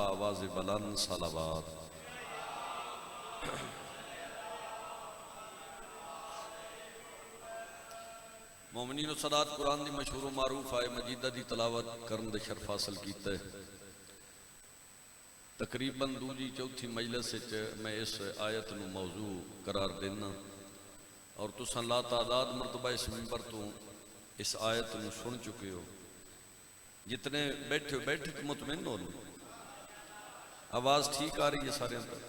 बावाज़ बुलंद सलावत। मोमिनीन सदात कुरान दी मशहूर मारूफ आए मजीदा दी तलावत करन दे शर्फ हासिल कीता है। तकरीबन दूजी चौथी मजलिस मैं इस आयत नूं मौजू करार देना और तुसां ला तादाद मरतबा इस मिंबर तो इस आयत नूं सुन चुके हो। जितने बैठे हो बैठे तो मुतमिन हो, आवाज़ ठीक आ रही है सारे तक।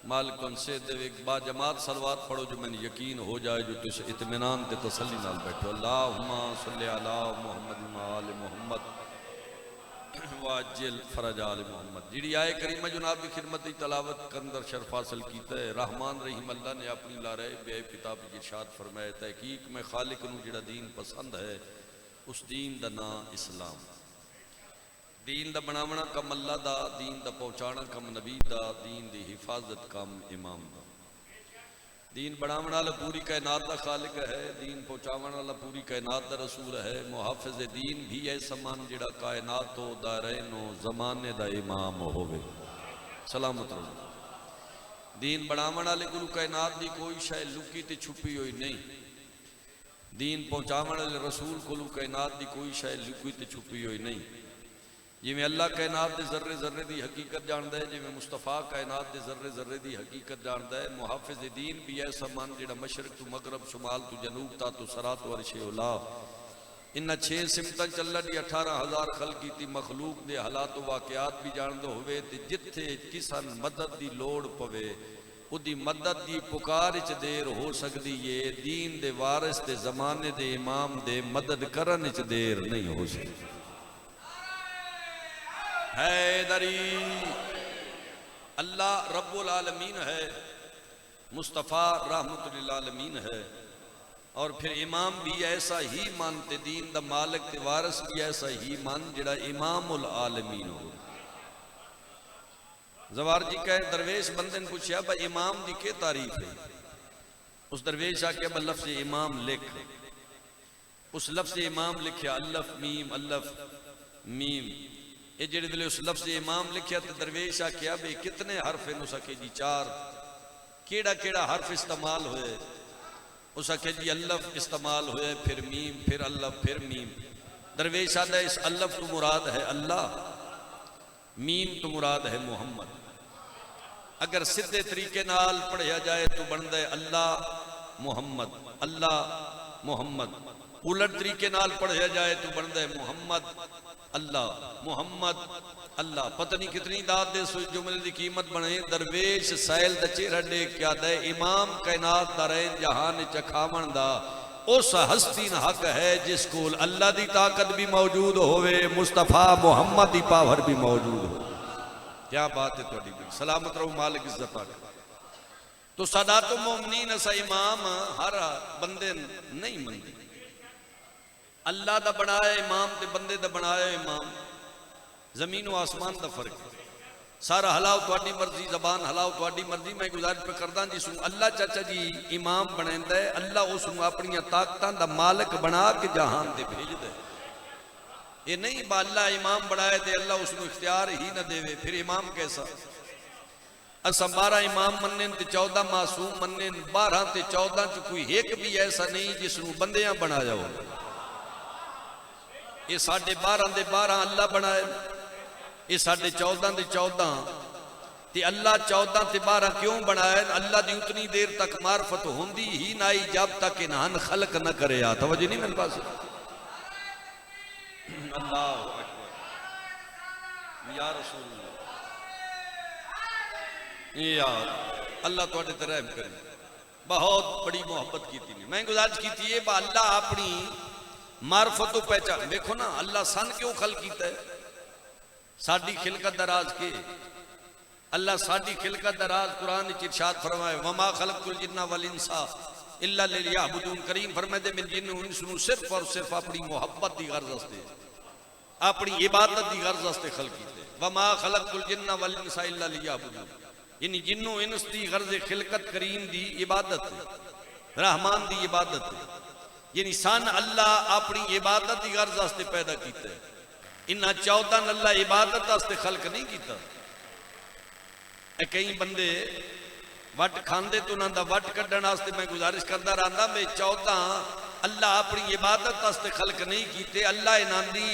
मालिक से देवे बाजमात सलवात पढ़ो जो मैंने यकीन हो जाए, जो तुझे इत्मीनान ते तसल्ली नाल बैठो। अल्लाहुम्मा सल्ली अला मुहम्मद व आले मुहम्मद वाजिल फरज आले मुहम्मद। जिहड़ी आए करीमा जनाब की खिदमत की तलावत करंदर शर्फ हासिल कीता है। रहमान रहीम अल्लाह ने अपनी लारे बे किताब की इरशाद फरमाया, तहकीक में खालिक नूं जिहड़ा दीन पसंद है उस दीन दा नाम इस्लाम। दीन दा बनावना कम अल्लाह दा, दीन दा पहुँचाना कम नबी दा, दीन दी हिफाजत कम इमाम दा। दीन बनावन वाला पूरी कायनात दा खालिक है, दीन पहुँचावन वाला पूरी कायनात दा रसूल है। मुहाफिज दीन भी ऐसा मान जिहड़ा कायनात हो दारैनो जमाने दा इमाम होवे। सलामत रहो। दीन बनावन वाले गुरु कायनात दी कोई शै लुकी ते छुपी हुई नहीं। दीन पहुँचावन वाले रसूल गुरु कायनात दी कोई शै लुकी ते छुपी हुई नहीं। जिमें अल्लाह कायनात के जर्रे जर्रे की हकीकत जानता है, जिमें मुस्तफा कायनात के जर्रे जर्रे की हकीकत जानता है। मुहाफिज दीन भी ऐसा मन जिहड़ा मशरक तू मगरब शुमाल तू जनूब ता तू सरात वर्शे उला। इन्हां 6 सिमतां चलन दी 18,000 खल की मखलूक के हालात वाकयात भी जानते होवे ते जिथे किसान मदद की लोड़ पवे उदी मदद की पुकार च देर हो सकती है। दीन दे वारिस ते जमाने दे इमाम दे मदद करन च देर नहीं हो सकती। हैदरी अल्लाह रब्बुल आलमीन है, मुस्तफ़ा रहमतुल आलमीन है। और फिर इमाम भी ऐसा ही मानते, दीन दा मालिक ते वारिस भी ऐसा ही मान जिहड़ा इमामुल आलमीन हो। जवार जी कहे दरवेश बंदे ने पूछा भाई इमाम की क्या तारीफ है। उस दरवेश आके अब लफ्ज़ इमाम लिख। उस लफ्ज़ इमाम लिखा अल्लफ मीम। ये जेड़े वेले उस लफ्ज़ इमाम लिखा तो दरवेश आख्या भाई कितने हरफ इन। उस आखे जी 4। केड़ा केड़ा हरफ इस्तेमाल होए। उस आखे जी अल्लफ इस्तेमाल होए, फिर मीम, फिर अल्लफ, फिर मीम। दरवेश आदा इस अल्लफ तो मुराद है अल्लाह, मीम तो मुराद है मुहम्मद। अगर सीधे तरीके नाल पढ़िया जाए तो बनता है अल्लाह मुहम्मद, अल्लाह मुहम्मद। उलट तरीके नाल पढ़िया जाए तो बनता है मुहम्मद अल्लाह, मोहम्मद अल्लाह। पता नहीं कितनी दाद दे उस जुमले की कीमत बने। दरवेश सैल दा चेहरा देख क्या दे इमाम कायनात दा रैन जहान च खावन दा उस हस्ती ना हक है जिस कोल अल्लाह दी ताकत भी मौजूद होवे, मुस्तफा मुहम्मद दी पावर भी मौजूद हो। क्या बात है तुहाडी। सलामत रहो मालिक इज्जत पाक। तो सादात मोमिनीन असा इमाम हर बंदे नहीं मनदे। अल्लाह दा बनाया इमाम ते बंदे दा बनाया इमाम, जमीन व आसमान दा फर्क। सारा हलाओ तुहाडी मर्जी, जबान हलाओ तुहाडी मर्जी। मैं गुजारिश पे करदा जिसू अल्लाह चाचा जी इमाम बनांदा है, अल्लाह उसनू अपनी ताकतां दा मालिक बना के जहान ते भेजदा है। ये नहीं अल्लाह इमाम बनाए ते अल्लाह उसनू इख्तियार ही ना देवे, फिर इमाम कैसा। असा 12 इमाम मन्ने ते 14 मासूम मन्ने, 12 ते 14 च कोई एक भी ऐसा नहीं जिसनू बंदियां बनाया हो। ये साढ़े 12 दे 12 अल्लाह बनाए, ये साढ़े 14 दे 14 ते अल्लाह 14 ते 12 क्यों बनाए। अल्लाह की उतनी देर तक मार्फत होंदी ही ना आई जब तक इन्हान खलक न करे। तवज्जो नहीं मेरे पास। अल्लाह अकबर या रसूल यार अल्लाह तुहाडे ते रहम करे। बहुत बड़ी मोहब्बत की थी। मैं गुजारिश की थी अल्लाह अपनी मार्फत तो पहचान। देखो ना अल्लाह सन क्यों खल कीता है। साडी खिलकत दा राज के अल्लाह साडी खिलकत दा राज कुरान विच इरशाद फरमाए वमा खलक़तुल जिन्ना वल इंसा इल्ला लियअबुदून। करीम फरमाते मैं जिन्न इंस नूं सिर्फ और सिर्फ अपनी मोहब्बत दी गर्ज वास्ते, अपनी इबादत दी गर्ज वास्ते खल कीते। वमा खलक़तुल जिन्ना वल इंसा इल्ला लियअबुदून। यानी जिन्नो इंस दी गर्ज खिलकत करीम दी इबादत है, रहमान दी इबादत है। यानी सन अल्लाह अपनी इबादत की गर्ज वास्ते पैदा किया है। इन्हां 14 अल्लाह इबादत वास्ते खल्क नहीं किया। कई बंदे वट खाते तो उन्होंने वट कढ़न वास्ते मैं गुजारिश करता रहा मैं 14 अल्लाह अपनी इबादत वास्ते खल्क नहीं किए। अल्लाह इन्हां दी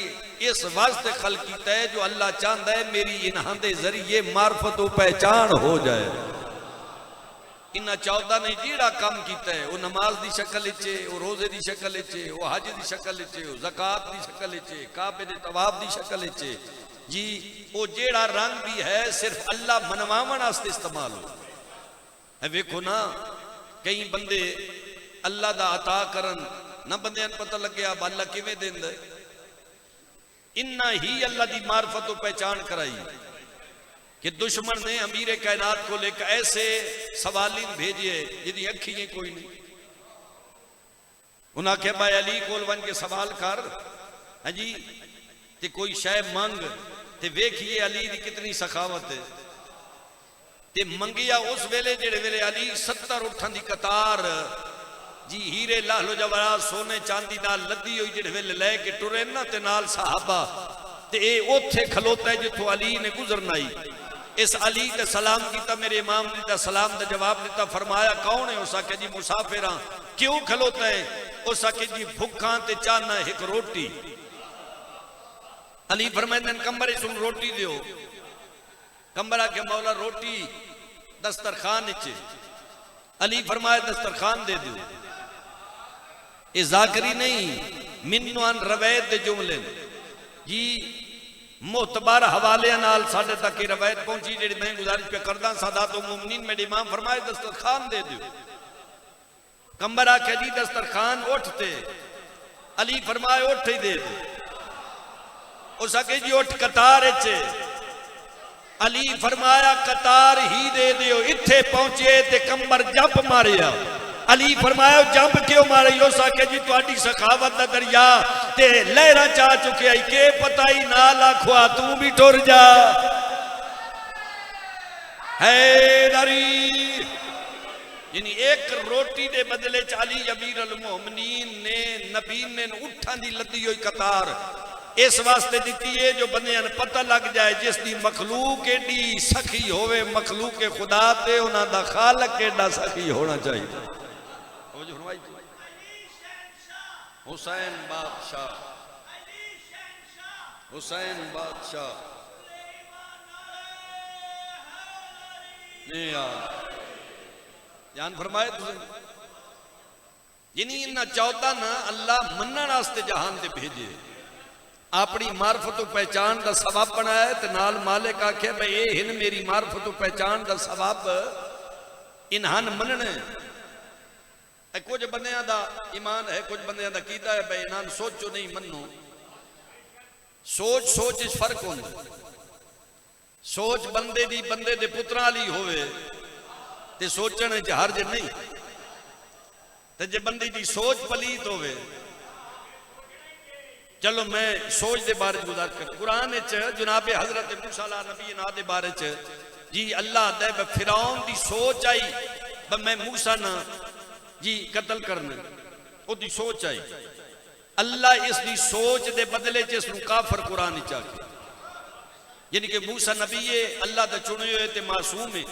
इस वास्ते खल्क किया है जो अल्लाह चाहता है मेरी इन्हां दे जरिए मार्फत व पहचान हो जाए। इन्हां 14 ने जिहड़ा काम किया है वो नमाज की शक्ल चे, वो रोजे की शक्ल चे, वो हज की शक्ल चे, वो ज़कात की शक्ल चे, काबे दे तवाफ की शक्ल चे जी। वो जेड़ा रंग भी है सिर्फ अल्लाह मनवावन वास्ते इस्तेमाल हो। वेखो ना कई बंदे अल्लाह दा अता करन ना बंदे पता लगे अब अल्लाह किवें देंदा। इन्ना ही अल्लाह दी मार्फत व पहचान कराई कि दुश्मन ने अमीर कायनात को लेकर ऐसे सवालिन भेजे जिहदी अखी कोई नहीं। उन्हें आख्या भाई अली कोल वन के सवाल कर है जी ते कोई शय मंग ते वेखिए अली दी कितनी सखावत है। ते मंगिया उस वेले जेड़े वेले अली 70 उठां दी कतार जी हीरे लालो जवाहरात सोने चांदी नाल लदी हुई जेड़े वेले लेके टुरे ना ते नाल सहाबा ते ए ओथे खलोता है जिथों अली ने गुजरना ही। इस अली ने सलाम किया, मेरे इमाम ने दा सलाम का जवाब दिता। फरमाया कौन है? उस आखे जी मुसाफिर हाँ। क्यों खलोता है? उस आखे जी भुखा ते चाहना एक रोटी। अली फरमाते कंबर सुन रोटी दियो। कंबर आके मौला रोटी दस्तरखान चे। अली फरमाया दस्तरखान दे दो। ये जाकरी नहीं मिन्नुआन रवैत दे जुमले जी मोतबार हवाले नाल साडे तक की रवायत पहुंची जी मैं गुजारिश पे करदा सादात मुमिनीन मेरे इमाम फरमाए दस्तरखान दे दो। कंबर आखे जी दस्तरखान उठते। अली फरमाए उठ ही दे दो। उस आखे जी उठ कतार चे। अली फरमाया कतार ही दे दियो। इत्थे पहुंचे ते कंबर जंप मारिया। अली फरमाया जंप क्यों मारी? उस आखे जी तुहाडी सखावत दा दरिया ते लहरा चा चुके आई के पता ही ना लाखवा तू भी टुर जा। हैदरी यानी एक रोटी दे बदले अली अमीर अल मोमिनीन ने नबी ने उठां दी लदी हुई कतार इस वास्ते दी है जो बंदे पता लग जाए जिसकी मखलूक एडी सखी होवे मखलूक खुदा ते उन्हां दा खालक एडा सखी होना चाहिए। हुसैन बादशाह हुसैन बादशाह ने जान फरमाए जिन्हीं इन्हां 14 ना अल्लाह मनण वास्ते जहान ते भेजे अपनी मार्फत पहचान का सबब बनाया ते नाल मालिक आखे भाई ये हिन मेरी मार्फत पहचान का सबब इन्हान मनने। कुछ बंदियां दा ईमान है कुछ बंदियां दा कीदा है भाई इन्हान सोचो नहीं मनो। सोच सोच इस फर्क होंदा। सोच बंदे दी बंदे दे पुत्रा ली होवे ते सोचने च हर्ज नहीं ते जे बंदी दी सोच पलीत होवे। चलो मैं सोच दे बारे गुजार कर कुरान जनाब हजरत मूसा नबी ना दे बारे च जी अल्लाह दे फिरौन दी सोच आई मैं मूसा ना जी कत्ल करना ओदी सोच आई। अल्लाह इसकी सोच दे बदले च इसनू काफर कुरान चाहे यानी कि मूसा नबी है अल्लाह दा चुने हुए ते मासूम है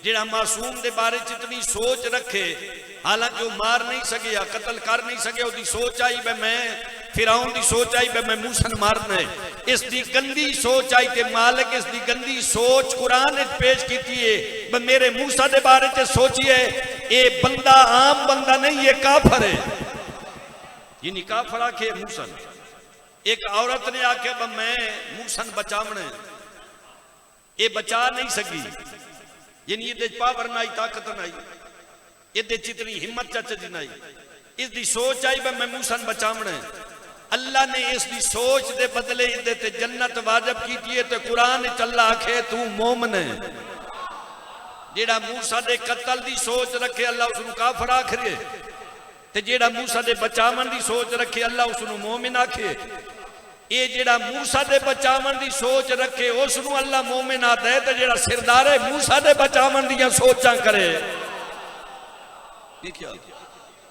जेड़ा मासूम दे बारे च इतनी सोच रखे हालांकि वो मार नहीं सकिया कत्ल कर नहीं सके। उसकी सोच आई भाई मैं फिरौन दी सोच आई भाई मैं मूसा मारना है। इसकी गंदी सोच आई कि मालिक इसकी गंदी सोच कुरान पेश की है भाई मेरे मूसा दे बारे च सोचिए ये बंदा आम बंदा नहीं ये काफर है। यानी काफर आखे मूसा। एक औरत ने आखे मैं मूसा बचावना ये बचा नहीं सकी यानी ये पावर ना आई ताकत ना आई ये इतनी हिम्मत चच ना आई। इसकी सोच आई मैं मूसा बचावना। अल्लाह ने इसकी सोच दे बदले इदे ते जन्नत वाजिब की है। कुरान चला आखे तू मोमन है। जेड़ा मूसा दे कत्ल दी सोच रखे अल्लाह उसनू काफर आखे ते जेड़ा मूसा दे बचावन दी सोच रखे अल्लाह उसनू मोमिन आखे। ये जेड़ा मूसा दे बचावन दी सोच रखे उसनू अल्लाह मोमिन आता है ते जेड़ा सिरदारे मूसा दे बचावन दी सोचां करे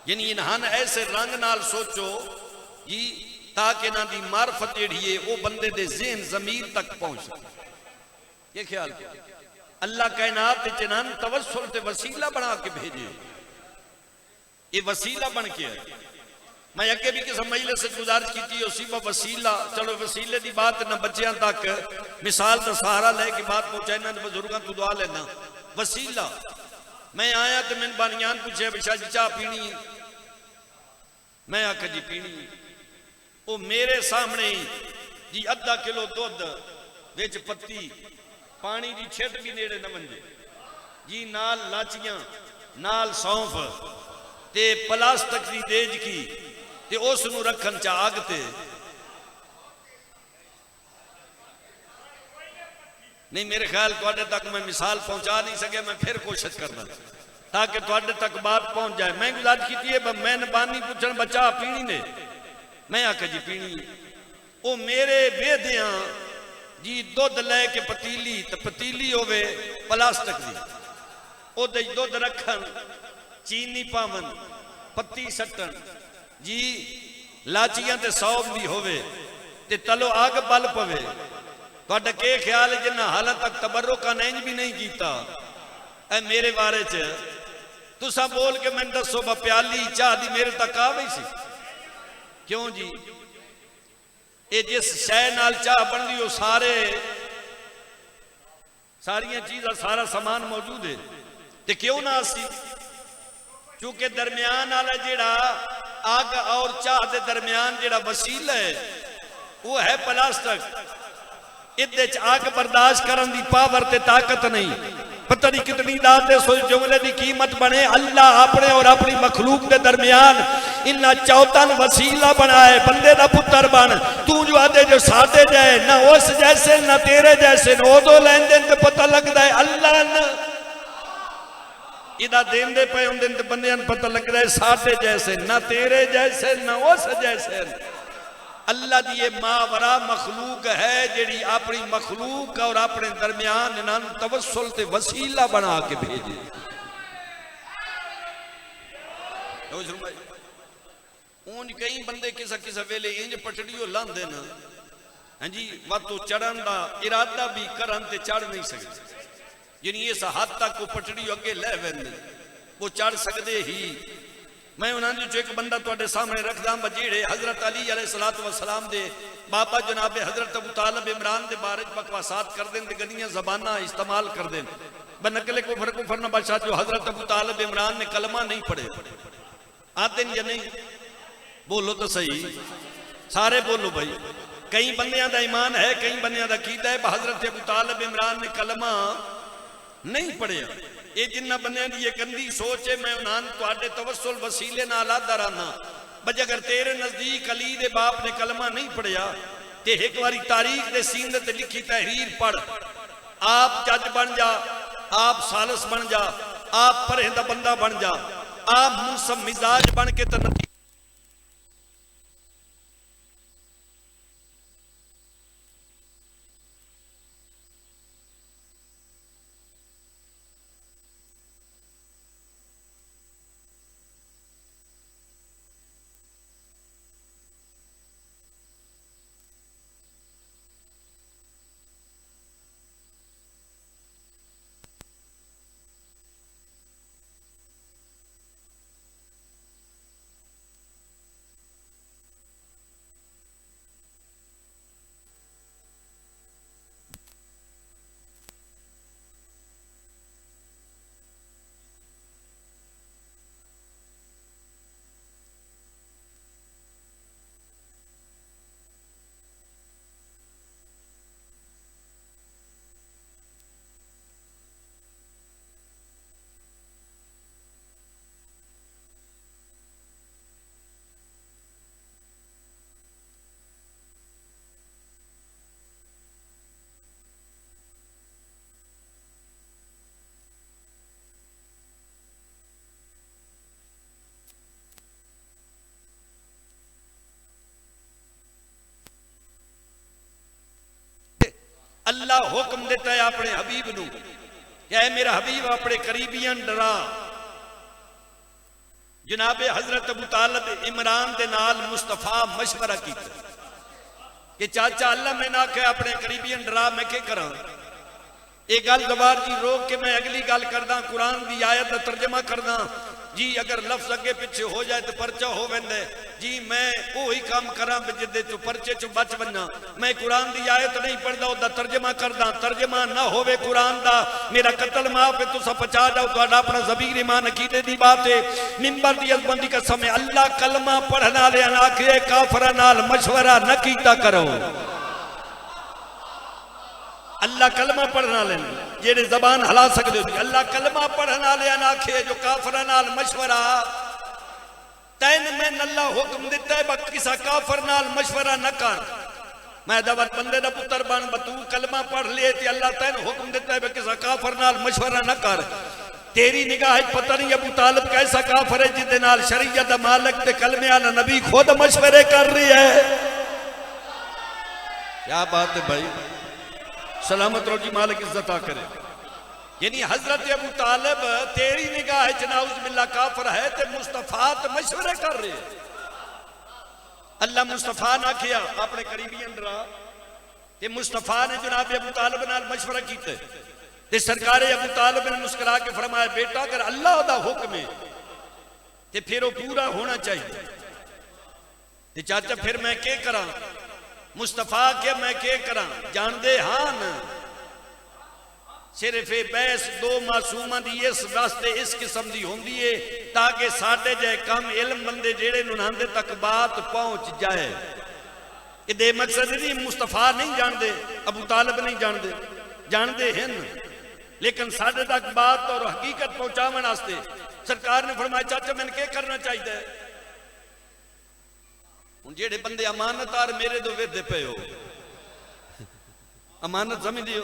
यानी इन्हान ऐसे रंग नाल सोचो जी ताकि ना दी मार्फत जेड़ी है वो बंदे दे ज़हन ज़मीर तक पहुंच सके। ये ख्याल किया अल्लाह कायनात चनान तवस्सुल ते वसीला बना के भेजे, ये वसीला बन के है। मैं अगे भी किसी महिला से गुजारिश की उसी वसीला, चलो वसीले की बात ना बच्चों तक मिसाल का सहारा लेके बात पहुंचा, इन्होंने बुजुर्गों तो दुआ लेना वसीला। मैं आया तो मैंने बानियान पूछे बिशा जी चाह पीनी, मैं आखा जी पीनी, वो मेरे सामने जी अद्धा किलो दुध विच पत्ती पानी की छिट भी नेड़े न मंजे जी, नाल लाचियां नाल सौंफ ते प्लास्टिक की देज की ते उस नूं रखन चा आग ते नहीं। मेरे ख्याल तुहाडे तक मैं मिसाल पहुंचा नहीं सके, मैं फिर कोशिश करना ताकि तुहाडे तक बात पहुंच जाए। मैं गुजारिश की है मेहरबानी पूछन बच्चा पीनी ने, मैं आखा जी पीनी, वो मेरे बेदिया जी दुध लैके पतीली, तो पतीली होवे प्लास्टिक की, ओदे दुध रखन, चीनी पावन, पत्ती सट्टन जी, लाचियां ते सौंफ भी होवे ते तलो आग बल पवे। तुहाडा के ख्याल है जिन्ना हाल तक तबरुका इंज भी नहीं कीता ऐ मेरे बारे च तुसा बोल के मैं दसो प्याली चाह दी मेरे तक आ गई सी क्यों जी? ये जिस शय नाल चाह बनदी वो सारिया चीज़ा सारा समान मौजूद है ते क्यों ना सी? क्योंकि दरम्यान वाला जेड़ा आग और चाह के दरम्यान जेड़ा वसीला है वो है प्लास्टिक। इहदे च आग बर्दाश्त करने की पावर ते ताकत नहीं। पता नहीं कितनी दाते सो जुमले की कीमत बने। अल्लाह अपने और अपनी मखलूक के दरमियान इन्ना चौतन वसीला बनाए, बंदे का पुत्र बन तू जो आदे जो सादे जाए ना उस जैसे ना तेरे जैसे उदो लेन देन ते पता लगता है अल्लाह न इदा देंदे पे होंदे ते बंदे पता लगता है सादे जैसे ना तेरे जैसे ना उस जैसे। अल्लाह दी ये मावरा मखलूक है जेड़ी अपनी मखलूक और अपने दरमियान इन्हां तवस्सुल ते वसीला बना के भेजे। ऊंज कई बंदे किसा किसा वेले इंज पटड़ियों लांदे न, हां जी, वातो चढ़न का इरादा भी करन ते चढ़ नहीं सकते। यानी इस हद तक वो पटड़ी अगे लै वेंदे वो चढ़ सकते ही। मैं उन्होंने जो एक बंदा तुहाडे सामने रखदा जेड़े हजरत अली अलैहिस्सलातु वस्सलाम दे बाबा जनाबे हजरत अबू तालिब इमरान दे बारे बकवासात कर दें, गंदियां ज़बानां इस्तेमाल कर दें। बनकले कुफर न बादशाह जो हजरत अबू तालिब इमरान ने कलमा नहीं पढ़े आते या नहीं? बोलो तो सही, सारे बोलो भाई। कई बंदियां दा ईमान है, कई बंदियां दा कीदा है हजरत अबू तालिब इमरान ने कलमा नहीं पढ़िया। ये जिन्ना बंदे की ये गंदी सोच है। मैं उन्होंने तुहाडे तवस्सुल वसीले नाल आदा रहना बज अगर तेरे नजदीक अली दे बाप ने कलमा नहीं पढ़िया ते एक बारी तारीख दे सीने ते लिखी तहरीर पढ़, आप जज बन जा, आप सालस बन जा, आप परहेंदा बंदा बन जा, आप मुंसब मिजाज बन के तो अल्लाह हुक्म देता है अपने हबीब नू, क्या है मेरा हबीब अपने करीबियन डरा। जनाबे हजरत अबू तालिब इमरान दे नाल मुस्तफा मशवरा किया, कि चाचा अल्लाह मैंने आख्या अपने करीबियन डरा, मैं क्या करा। एक गल दबार जी रोक के मैं अगली गल करदा, कुरान की आयत का तर्जमा करदा जी। अगर लफ्ज अगे पिछे हो जाए तो परचा हो वेंदे जी। मैं वही काम करा जिदे चो परचे चो बच वना। मैं कुरान की आयत नहीं पढ़दा, उसका तर्जमा करदा। तर्जमा ना होवे कुरान दा, मेरा कत्ल माफ है, तुसा पचा जाओ, तुहाडा अपना ज़मीर ईमान अकीदे दी बात है। मिंबर दी अज़मत दी कसम है, अल्लाह कलमा पढ़न वाले आखे काफिरां नाल मशवरा न कीता करो। अल्लाह कलमा पढ़ने वाले जेड़े जबान हला सकते हो, अल्लाह कलमा पढ़ने वाले आखे जो काफिरां नाल मशवरा, तैन मैं अल्लाह हुक्म दिता है किसा काफिर नाल मशवरा न कर। मैं दवत बंदे दा पुत्र बन, तू कलमा पढ़ ले ते अल्लाह तैन हुक्म दिता है किसा काफिर नाल मशवरा न कर। तेरी निगाह पता नहीं अबू तालिब कैसा काफिर है जिदे नाल शरीयत दा मालिक ते कलमे वाला नबी खुद मशवरे कर रही है। क्या बात है भाई, सलामत रोजी मालिक इज्जत करे। यानी हजरत अबू तालिब तेरी निगाह नाउज़ बिल्लाह काफिर है ते मुस्तफा ते मशवरे कर रहे। अल्लाह मुस्तफा ना किया अपने करीबियन डरा ते मुस्तफा ने जनाब अबू तालिब नाल मशवरा कीते ते सरकार अबू तालिब ने मुस्कुरा के फरमाया, बेटा अगर अल्लाह दा हुक्म है ते फिर वो पूरा होना चाहिए। ते चाचा फिर मैं क्या करा। मुस्तफा के मैं क्या करा जानते हाँ न, सिर्फ बहस दो मासूमा की इस वास्ते इस किस्म की होंदी है ताकि साडे जाए कम इल्म बंदे जेड़े नुनांदे तक बात पहुंच जाए। ये मकसद नहीं, मुस्तफा नहीं जानते, अबू तालिब नहीं जानते, जानते हैं लेकिन साडे तक बात और हकीकत पहुंचाने वास्ते सरकार ने फरमाया चाचा मैंने क्या करना चाहिए। जेड़े बंदे अमानतदार मेरे तो वेदे पे हो, अमानत समझ दियो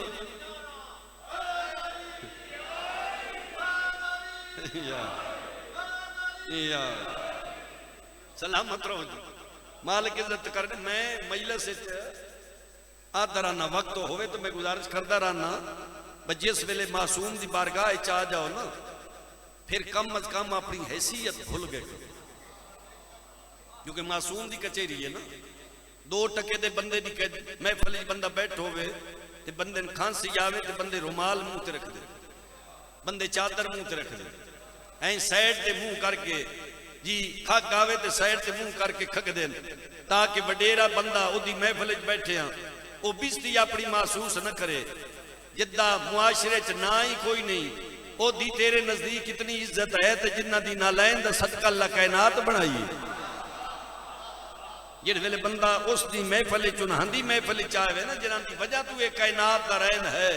सलामत रहो जी, मालिक इज्जत कर। मैं मजलिस आधा राना वक्त होवे तो मैं गुजारिश करता रहना जिस वेले मासूम की बारगाह आ जाओ ना, फिर कम अज कम अपनी हैसियत भूल गए। क्योंकि मासूम की कचेरी है ना, 2 टके दे बंदे की महफिल बंदा बैठ होवे ते बंदे खांसी आवे ते बंदे रुमाल मुंह ते रख दे, बंदे चादर मुंह ते रख दे, ऐ साइड ते मुंह करके जी खग आवे ते साइड ते मुंह करके खग देन ताकि वडेरा बंदा ओदी महफिल बैठे वो बिस्ती अपनी महसूस न करे। जिदा मुआशरे च ना ही कोई नहीं, ओदी तेरे नजदीक इतनी इज्जत है तो जिन्ना दी नालैन दा सदका अल्लाह कायनात बनाई। जिस वेले बंदा उसकी महफिल चुनहांदी महफिल आवे ना जिन्हां दी वजह तू एक कायनात का रहन है,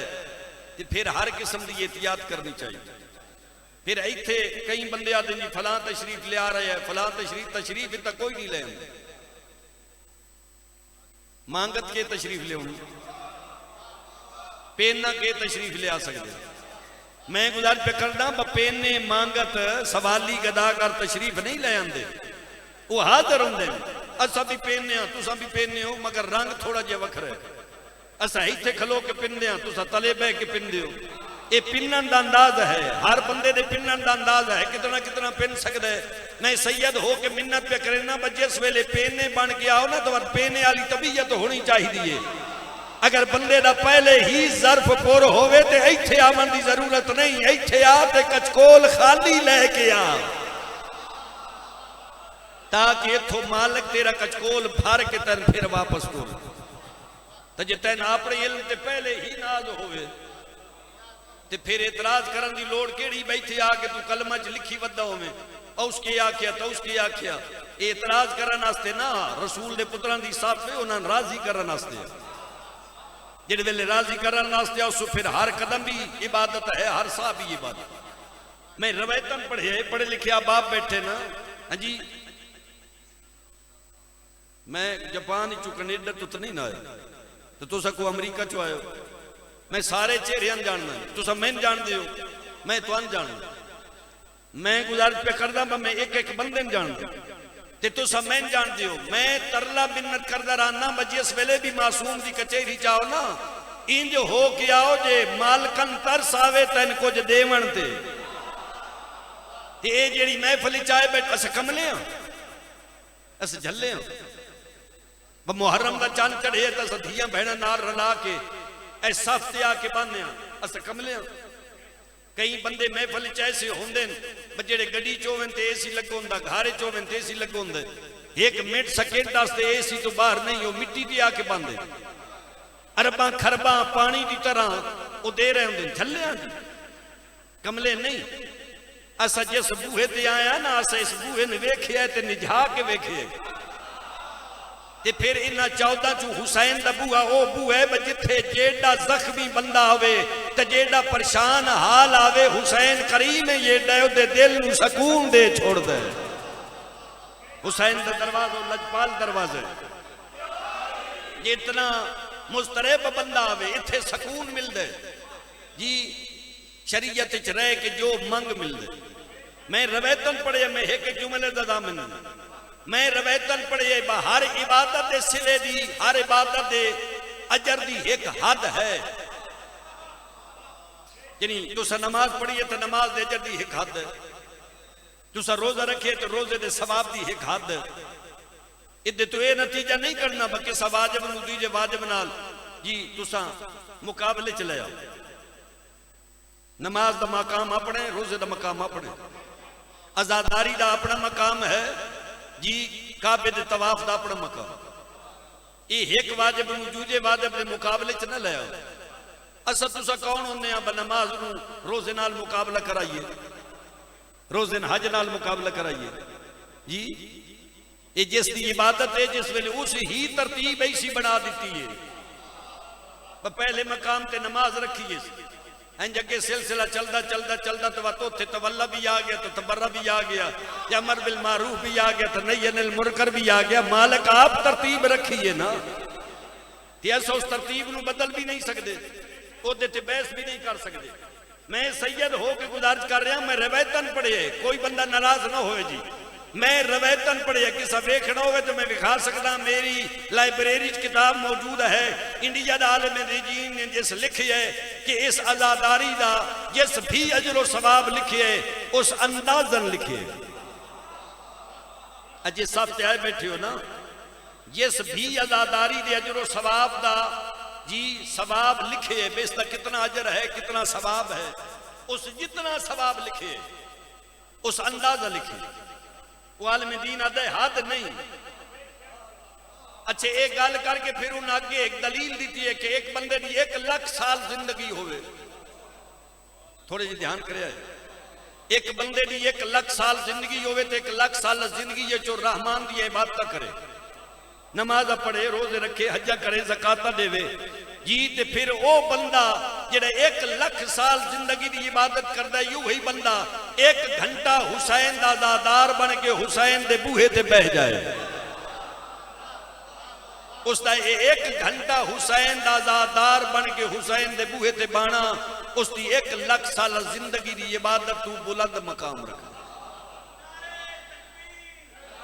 तो फिर हर किस्म की एहतियात करनी चाहिए। फिर इत्थे कई बंदे आते जी फलां तशरीफ लिया रहे हैं, फलां तशरीफ तक कोई नहीं ले आते, मांगत के तशरीफ ले पेना के तशरीफ ले आ सकते। मैं गुजारिश पे करना पेने मांगत सवाली गदागर तशरीफ नहीं ले आते, वो हाजिर होंगे। असा भी पेने तुसा भी पेने हो मगर रंग थोड़ा जिहा वखरा है। असा इत्थे खलो के पिनदे तुसा तले बह के पिनदे हो। ये पिनन का अंदाज है, हर बंदे दे पिनन का अंदाज है, कितना कितना पिन सकता है। मैं सैयद हो के मिन्नत पे करना जिस वेले पेने बन के आओ ना तो पेने वाली तबीयत होनी चाहिए। अगर बंदे दा पहले ही जर्फ पुर होवे ते इत्थे आवन दी जरूरत नहीं, इत्थे आ ते कचकोल खाली लेके आ ताकि इथों मालिक तेरा कचकोल भर के तेन फिर वापस को। तो जे तेन अपने इल्म ते पहले ही नाज होवे ते फिर एतराज करन दी लोड़ केड़ी। बैठे आके तू कलमा च लिखी वदा होवे उसके आख्या तो उसके आख्या, एतराज करन वास्ते ना रसूल दे पुत्रां दी साफ उन्हां राजी करन वास्ते। जिस वेले राजी करन वास्ते उस फिर हर कदम भी इबादत है, हर साह भी इबादत। मैं रवायतन पढ़े लिखे बाप बैठे ना, हाँ जी मैं जापान चु कनेडा तो नहीं ना आया तो तुसा को अमरीका चो आयो। मैं सारे चेहरे जानना, तुसा मैंने जानते हो, मैं तुम जानना। मैं गुजारिश पे करदा मैं एक एक बंदे जानता ते तुसा मैंने जानते हो। मैं तरला मिन्नत करदा रहना जिस वेले भी मासूम की कचहरी जाओ ना इंज हो के आओ जे मालकन तरस आवे तेन कुछ देवन ते ये जेड़ी महफिल चाहे बैठ अस कमले अस झल्ले मुहर्रम का चंद चढ़े तो अस धियां भैन नाल रला के ऐ सफ ते आके बहाने अस कमले। कई बंदे महफिल च ऐसे होंदे जेड़े गड्डी चोवन ते एसी लगो हुंदा, घारे चोवन ते एसी लगो हुंदा, एक मिनट सेकंड वास्ते एसी तो बाहर नहीं, वो मिट्टी दी आके बंदे अरबा खरबा पानी की तरह वो दे रहे होंगे झल्लियां कमले नहीं। असा जिस बूहे ते आया ना असा इस बूहे ने वेखिया ते निझा के वेखिए ते फिर इन्हां 14 चू हुसैन दा बूहा ओ बूहा है जिथे जेड़ा जख्मी बंदा आवे ते जेड़ा परेशान हाल आवे हुसैन करीम है जेड़ा ओदे दिल नू सुकून दे छोड़ दे। हुसैन दा दरवाजा लजपाल दरवाजा जितना मुस्तरब बंदा आवे इथे सुकून मिलदे जी। शरीयत च रह के जो मंग मिलदे। मैं रवायतन पढ़े मैं एक जुमले दा दामन मैं रवायतन पढ़े हर इबादत दे सिले दी हर इबादत दे अजर दी एक हद है। यानी तुसा नमाज पढ़िए तो नमाज दे अजर दी एक हद है, तुसा रोजा रखिए तो रोजे दे सवाब दी एक हद। इदे तो यह नतीजा नहीं करना बल्कि वाजिब नूं दूजे वाजिब नाल जी तुसा मुकाबले च ले आओ। नमाज दा मकाम अपने, रोजे दा मकाम अपने, आजादारी दा अपना मकाम है जी, काबे दे तवाफ दा अपना मकाम। ये एक वाजिब नूं दूजे वाजिब दे मुकाबले च न ले आओ। असा तुसा कौन होंदे आ नमाज नूं रोजे नाल मुकाबला कराइए, रोजे हज नाल मुकाबला कराइए जी। ये जिसकी इबादत है जिस वेले उस ही तरतीब ऐसी बना दी है। पहले मकाम ते नमाज रखिए इंज अगे सिलसिला चलता चलता चलता तो उथे तवल्ला भी आ गया तो तबर्रा भी आ गया, या अमर बिल मारूफ भी आ गया तो नही अनिल मुनकर भी आ गया। मालिक आप तरतीब रखिए ना, अस उस तरतीब नूं बदल भी नहीं सकते, ओदे ते बहस भी नहीं कर सकते। मैं सैयद हो के गुजारिश कर रहा, मैं रवायतन पढ़े कोई बंदा नाराज ना होए जी। मैं रवायतन पढ़े किसा वेखना हो तो मैं विखा सकता, मेरी लाइब्रेरी किताब मौजूद है। इंडिया दा आलिम दीन ने जिस लिखी है कि इस आजादारी दा जिस भी अजर सवाब लिखे उस अंदाजन लिखे। अजे सब ते आए बैठे हो ना, जिस भी आजादारी दे अजर सवाब दा जी सवाब लिखे बेसता कितना अजर है कितना सवाब है, उस जितना सवाब लिखे उस अंदाजा लिखे। वो आलिम दीन आदे हद नहीं। अच्छा एक गल करके फिर उन्हें आगे एक दलील दी है कि एक बंदे की 1 लाख साल जिंदगी होवे। थोड़े जी ध्यान करे, एक बंदे की 1 लाख साल जिंदगी होवे तो 1 लाख साल जिंदगी जो रहमान दी इबादत करे, नमाज पढ़े, रोजे रखे, हजा करे, ज़कात देवे जी, ते फिर वो बंदा जेड़ा 1 लाख साल जिंदगी की इबादत करता यू ही बंदा 1 घंटा हुसैन दा आजादार बन के हुसैन दे बूहे ते बह जाए। उसका 1 घंटा हुसैन दा आजादार बन के हुसैन दे बूहे ते बाना, उसकी 1 लाख साल जिंदगी की इबादत तू बुलंद मकाम रख।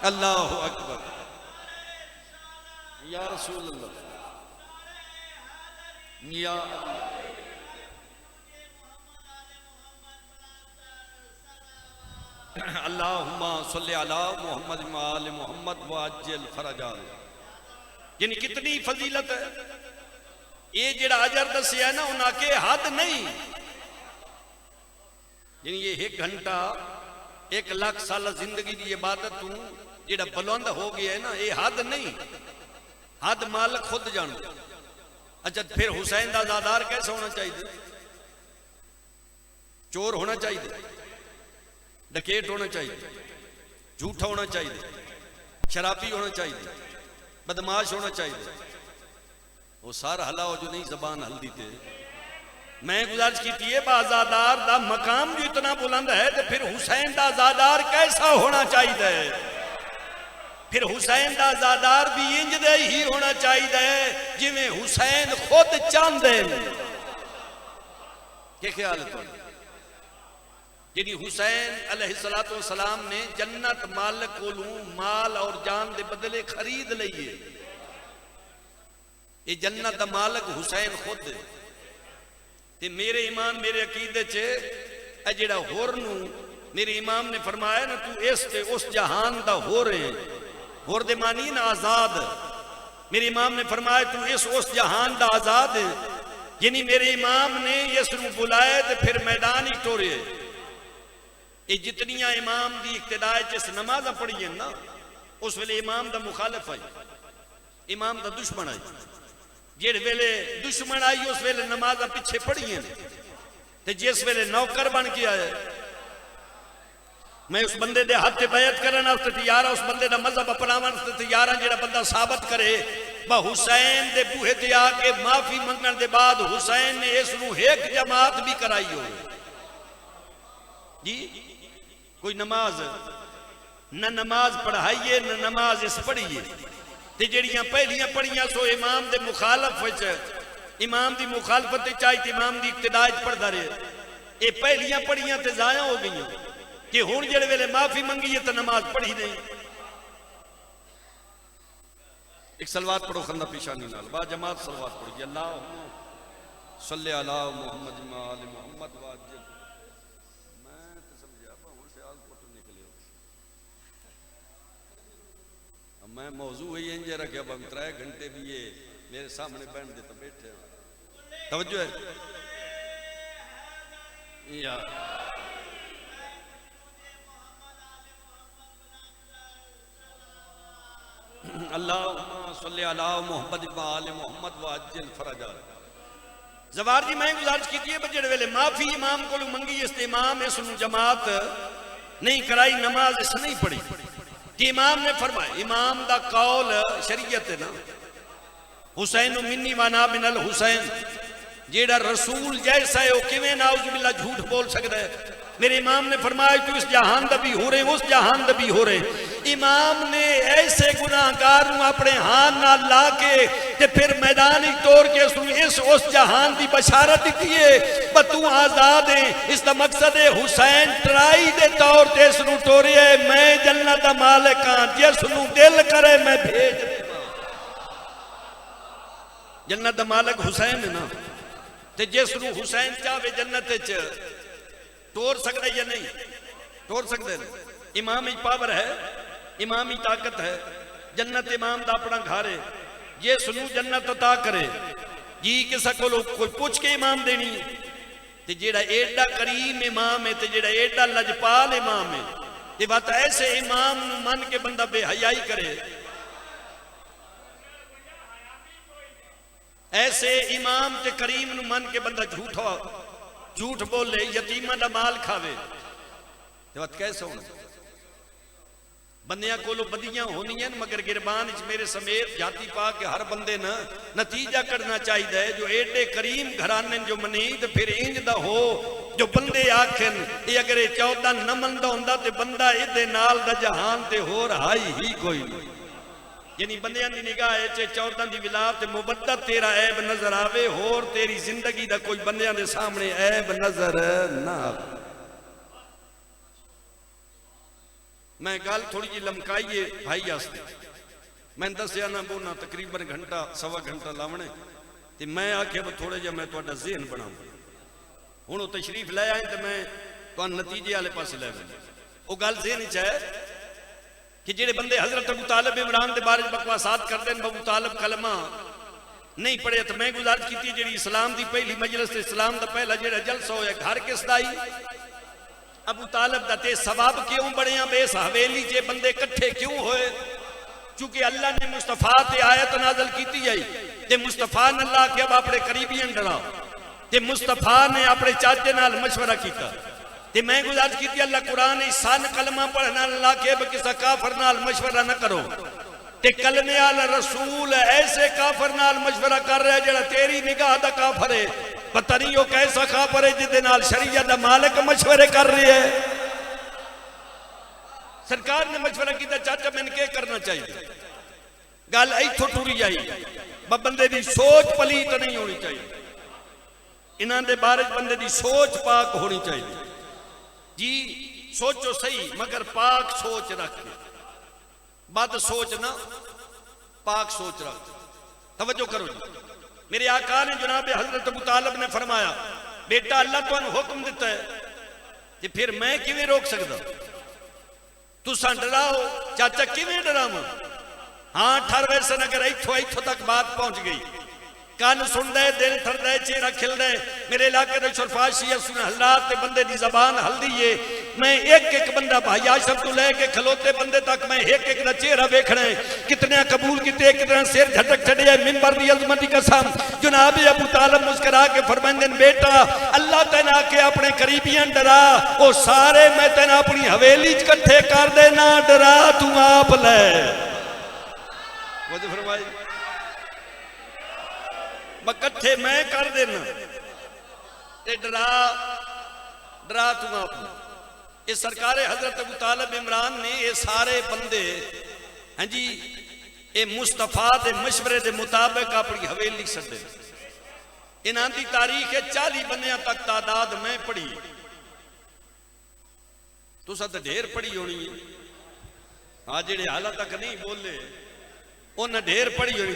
अल्लाह अकबर या रसूल अल्लाह या अल्लाहुम्मा सल्ली अला मुहम्मद व आले मुहम्मद व अज्जल फरजा। यानी कितनी फजीलत है ये जेड़ा अजर दसिया ना उन्हें के हद नहीं। यानी ये 1 घंटा 1 लाख साल जिंदगी की इबादत तू जेड़ा बुलंद हो गया है ना, ये हद नहीं, हद मालिक खुद जानता। अच्छा फिर हुसैन का आजादार कैसा होना चाहिए? चोर होना चाहिए, डकैत होना चाहिए, झूठा होना चाहिए, शराबी होना चाहिए, बदमाश होना चाहिए। वो सारा हलाओ जो नहीं जबान हल्दी थे। मैं गुजारिश की थी आजादार दा मकाम जो इतना बुलंद है तो फिर हुसैन का आजादार कैसा होना चाहिए? फिर हुसैन का आजादार भी इंज दे ही होना चाहिए जिमें हुसैन खुद चाहते हैं। क्या ख्याल है? जी हुसैन अलैहिस्सलातु वस्सलाम ने जन्नत मालिक कोलू माल और जान दे बदले खरीद लईए। ये जन्नत दा मालिक हुसैन खुद है। ते मेरे ईमान मेरे अकीदे च जेड़ा होर नू मेरे इमाम ने फरमाया ना तू इस ते उस जहान दा हो रहे होर दे मानी ना आजाद मेरे इमाम ने फरमाया तू इस उस जहान दा आजाद है। यानी मेरे इमाम ने इस बुलाया तो फिर मैदान ही टोरे। ये जितनियां इमाम की इक्तदा इस नमाजा पढ़ी है ना, उस वेले इमाम का मुखालिफ आई, इमाम का दुश्मन आई। जिस वेले दुश्मन आई उस वेले नमाजा पिछे पढ़ी ते जिस वेले नौकर बन के आया मैं उस बंदे दे हाथ बैत करने तैयार, उस बंदे का मजहब अपनावन तैयार हाँ। जो बंदा साबित करे बा हुसैन दे बूहे ते आके माफी मंगने के बाद हुसैन ने इस एक जमात भी कराई हो जी। कोई नमाज न नमाज पढ़ाइए न नमाज इस पढ़िए। ते जड़ियां पहलियां पढ़ियां सो इमाम दे मुखालफ इमाम की मुखालफत चाहिए इमाम की इक्तदा पढ़ता रहे। ये पहलियां पढ़ियां ते जाया हो गई कि हुण जेड़े वेले माफी मंगी है तो नमाज पढ़ी नहीं। एक सलवात पढ़ो खंदा पेशानी नाल बा जमात सलवात पढ़ी अल्लाह सल्ले अला मुहम्मद माल मुहम्मद वाजिब। मैं तो समझा हुण ख्याल पुट निकलियो मैं मौजू ही इंज रखा बम 3 घंटे भी ये मेरे सामने बैठ दे तो बैठे तवज्जो है या अल्लाहुम्मा सल्ली अला मुहम्मद वाले मुहम्मद वाजिल फरजा। जवार जी मैं गुजारिश की है जेड़े वेले माफी इमाम को मंगी इस इमाम इस जमात नहीं कराई नमाज इस नहीं पढ़ी कि इमाम ने फरमाया इमाम दा कौल शरीयत है ना हुसैन मिन्नी वाना मिनल हुसैन जेड़ा रसूल जैसा है वो किवें नाउजुबिल्ला झूठ बोल सकता है। मेरे इमाम ने फरमाया तू इस जहान दा भी हो रहे उस जहान दा भी हो रहे। इमाम ने ऐसे गुनाहगार अपने हाथ नाल ला के ते फिर मैदान ही तोड़ के इस उस जहान की बशारत दी है पर तू आजाद है। इसका मकसद है हुसैन ट्राई दे तौर ते इस नूं टोरिए मैं जन्नत दा मालिक हां जिस नूं दिल करे मैं भेज देवां। जन्नत दा मालिक हुसैन है ना ते जिस नूं हुसैन चाहे जन्नत च तोड़ सकता या नहीं तोड़ सकते। इमाम ही पावर है इमाम ही ताकत है। जन्नत इमाम दा अपना घर है जे सुनू जन्नत अता करे जी किसा को कोई पूछ के इमाम देनी ते जेड़ा एडा करीम इमाम है ते जेड़ा एडा लजपाल इमाम है ते बात ऐसे इमाम नूं मन के बंदा बेहयाई करे। ऐसे इमाम ते करीम नूं मन के बंदा झूठ बोले यतीमा दा माल खावे ते बात कैसे होना। बंदियां कोलों बदियां होनियां मगर गिरबान मेरे समेत जाति पा के हर बंदे न नतीजा करना चाहिए जो एडे करीम घराने जो मनी तो फिर इंज दा हो जो बंदे आखन ये अगर 14 न मनदा हुंदा ते बंदा इदे नाल दा जहान ते हो रहा ही कोई नहीं। यानी बंदियां दी निगाह च 14 दी विलात ते मुबद्दत तेरा ऐब नजर आवे होर तेरी जिंदगी दा कोई बंदियां दे सामने ऐब नजर ना आवे। मैं गल थोड़ी जी लमकाइए भाई आस्ते मैं दसिया ना बोना तकरीबन घंटा सवा घंटा लावने ते मैं आख्या थोड़ा जिहा मैं तुहाडा ज़हन बनाऊं। हुण वो तशरीफ लै आए तो मैं तुहानूं नतीजे वाले पासे लै आवां। वो गल ज़हन च है कि जेडे बंदे हजरत अबू तालिब इमरान के बारे बकवासात करते हैं अबू तालिब कलमा नहीं पढ़े तो मैं गुजारिश की जी इस्लाम की पहली मजलिस इस्लाम का पहला जो जलसा होया घर किसदा आई अबू तालिब दा ते सवाब क्यों बनिया बेस हवेली चे बंदे इकट्ठे क्यों होए क्योंकि अल्लाह ने मुस्तफा ते आयत नाज़िल की आई ते मुस्तफा ने अल्लाह के अब अपने करीबियन डराओ ते मुस्तफा ने अपने चाचे नाल मशवरा किया ते मैं गुजारिश की अल्लाह कुरान सन कलमा पढ़ना अल्लाह के किसी काफर नाल मशवरा न करो ते कलमे वाला रसूल ऐसे काफर नाल मशवरा कर रहा है जेड़ा तेरी निगाह दा काफर है। पता नहीं वो कैसा काफर है जिदे नाल शरीयत दा मालिक मशवरे कर रही है। सरकार ने मशवरा किया चाचा मैंने क्या करना चाहिए गल इथों टुरी आई बंदे की सोच पलीत नहीं होनी चाहिए। इन्हां दे बारे बंदे की सोच पाक होनी चाहिए जी। सोचो सही मगर पाक सोच रख बद सोच ना पाक सोच रख। तवज्जो करो जी मेरे आका ने जनाब हजरत अबू तालिब ने फरमाया बेटा अल्लाह तुहानू हुक्म दिता है कि फिर मैं किवें रोक सकदा तुसां डराओ चाचा किवें डरावां हाँ ठर वैसे अगर इथों तक बात पहुंच गई, कान सुन दे, दिल थर दे, चेहरा खिल दे। मेरे इलाके के शरफाशी हजरात ते बंदे दी जबान हल्दी है। मैं एक एक बंदा भाई आशफ तो लेके खलोते बंदे तक मैं एक एक दा चेहरा वेखना है। कितने कबूल किते, कितने सिर झटक छड़े। मिंबर दी अजमत दी कसम जनाब अबू तालिब मुस्कुरा के फरमांदे बेटा अल्लाह तेना के अपने करीबियां डरा, ओ सारे मैं तेना अपनी हवेली च इकट्ठे कर देना, डरा तू आप ले। मुझे फरमाई कट्ठे मैं कर देना, डरा डरा तू आप। ये सरकार हजरत अबू तालिब इमरान ने ये सारे बंदे हाँ जी ये मुस्तफा के मशवरे के मुताबिक अपनी हवेली सदे। इन्हां दी तारीख है 40 बंदियां तक तादाद मैं पढ़ी, तुसा तो ढेर पढ़ी होनी है। हाँ जेड़े हाल तक नहीं बोले उन्हें ढेर पढ़ी होनी।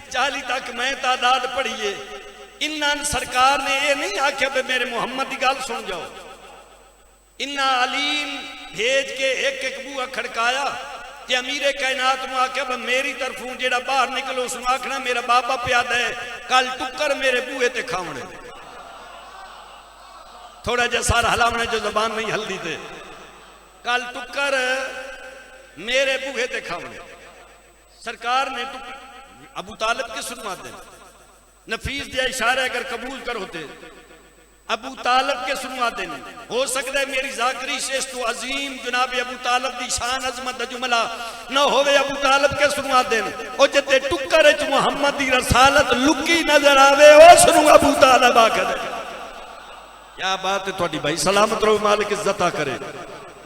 40 तक मैं तादाद पढ़ी है। इन्ना सरकार ने यह नहीं आख्या भी मेरे मुहम्मद की गल सुन जाओ। इन्ना अलीम भेज के एक एक बूहा खड़काया कि अमीरे कायनात में आख्या भी मेरी तरफों जेड़ा बाहर निकलो उसमें आखना मेरा बाबा प्यादा है, कल टुक्कर मेरे बूहे ते खावने। थोड़ा जा सारा हलावने जो जबान नहीं हल्दी थे, कल टुक्कर मेरे बूहे ते खावने। सरकार ने तो अबू तालिब के सुनवा दे, नफीस दिया इशारा अगर कबूल कर होते अबू तालिब के सुनवा देने। हो सकता है मेरी जाकरी शेष तो अजीम जनाब अबू तालिब की शान अजमत जुमला न होवे, अबू तालिब के सुनवा देने। और जिते टुक्कर च मुहम्मद की रसालत लुकी नजर आवे वो सुनू अबू तालिब आकर। क्या बात है थोड़ी भाई, सलामत रहो, मालिक इज्जत करे।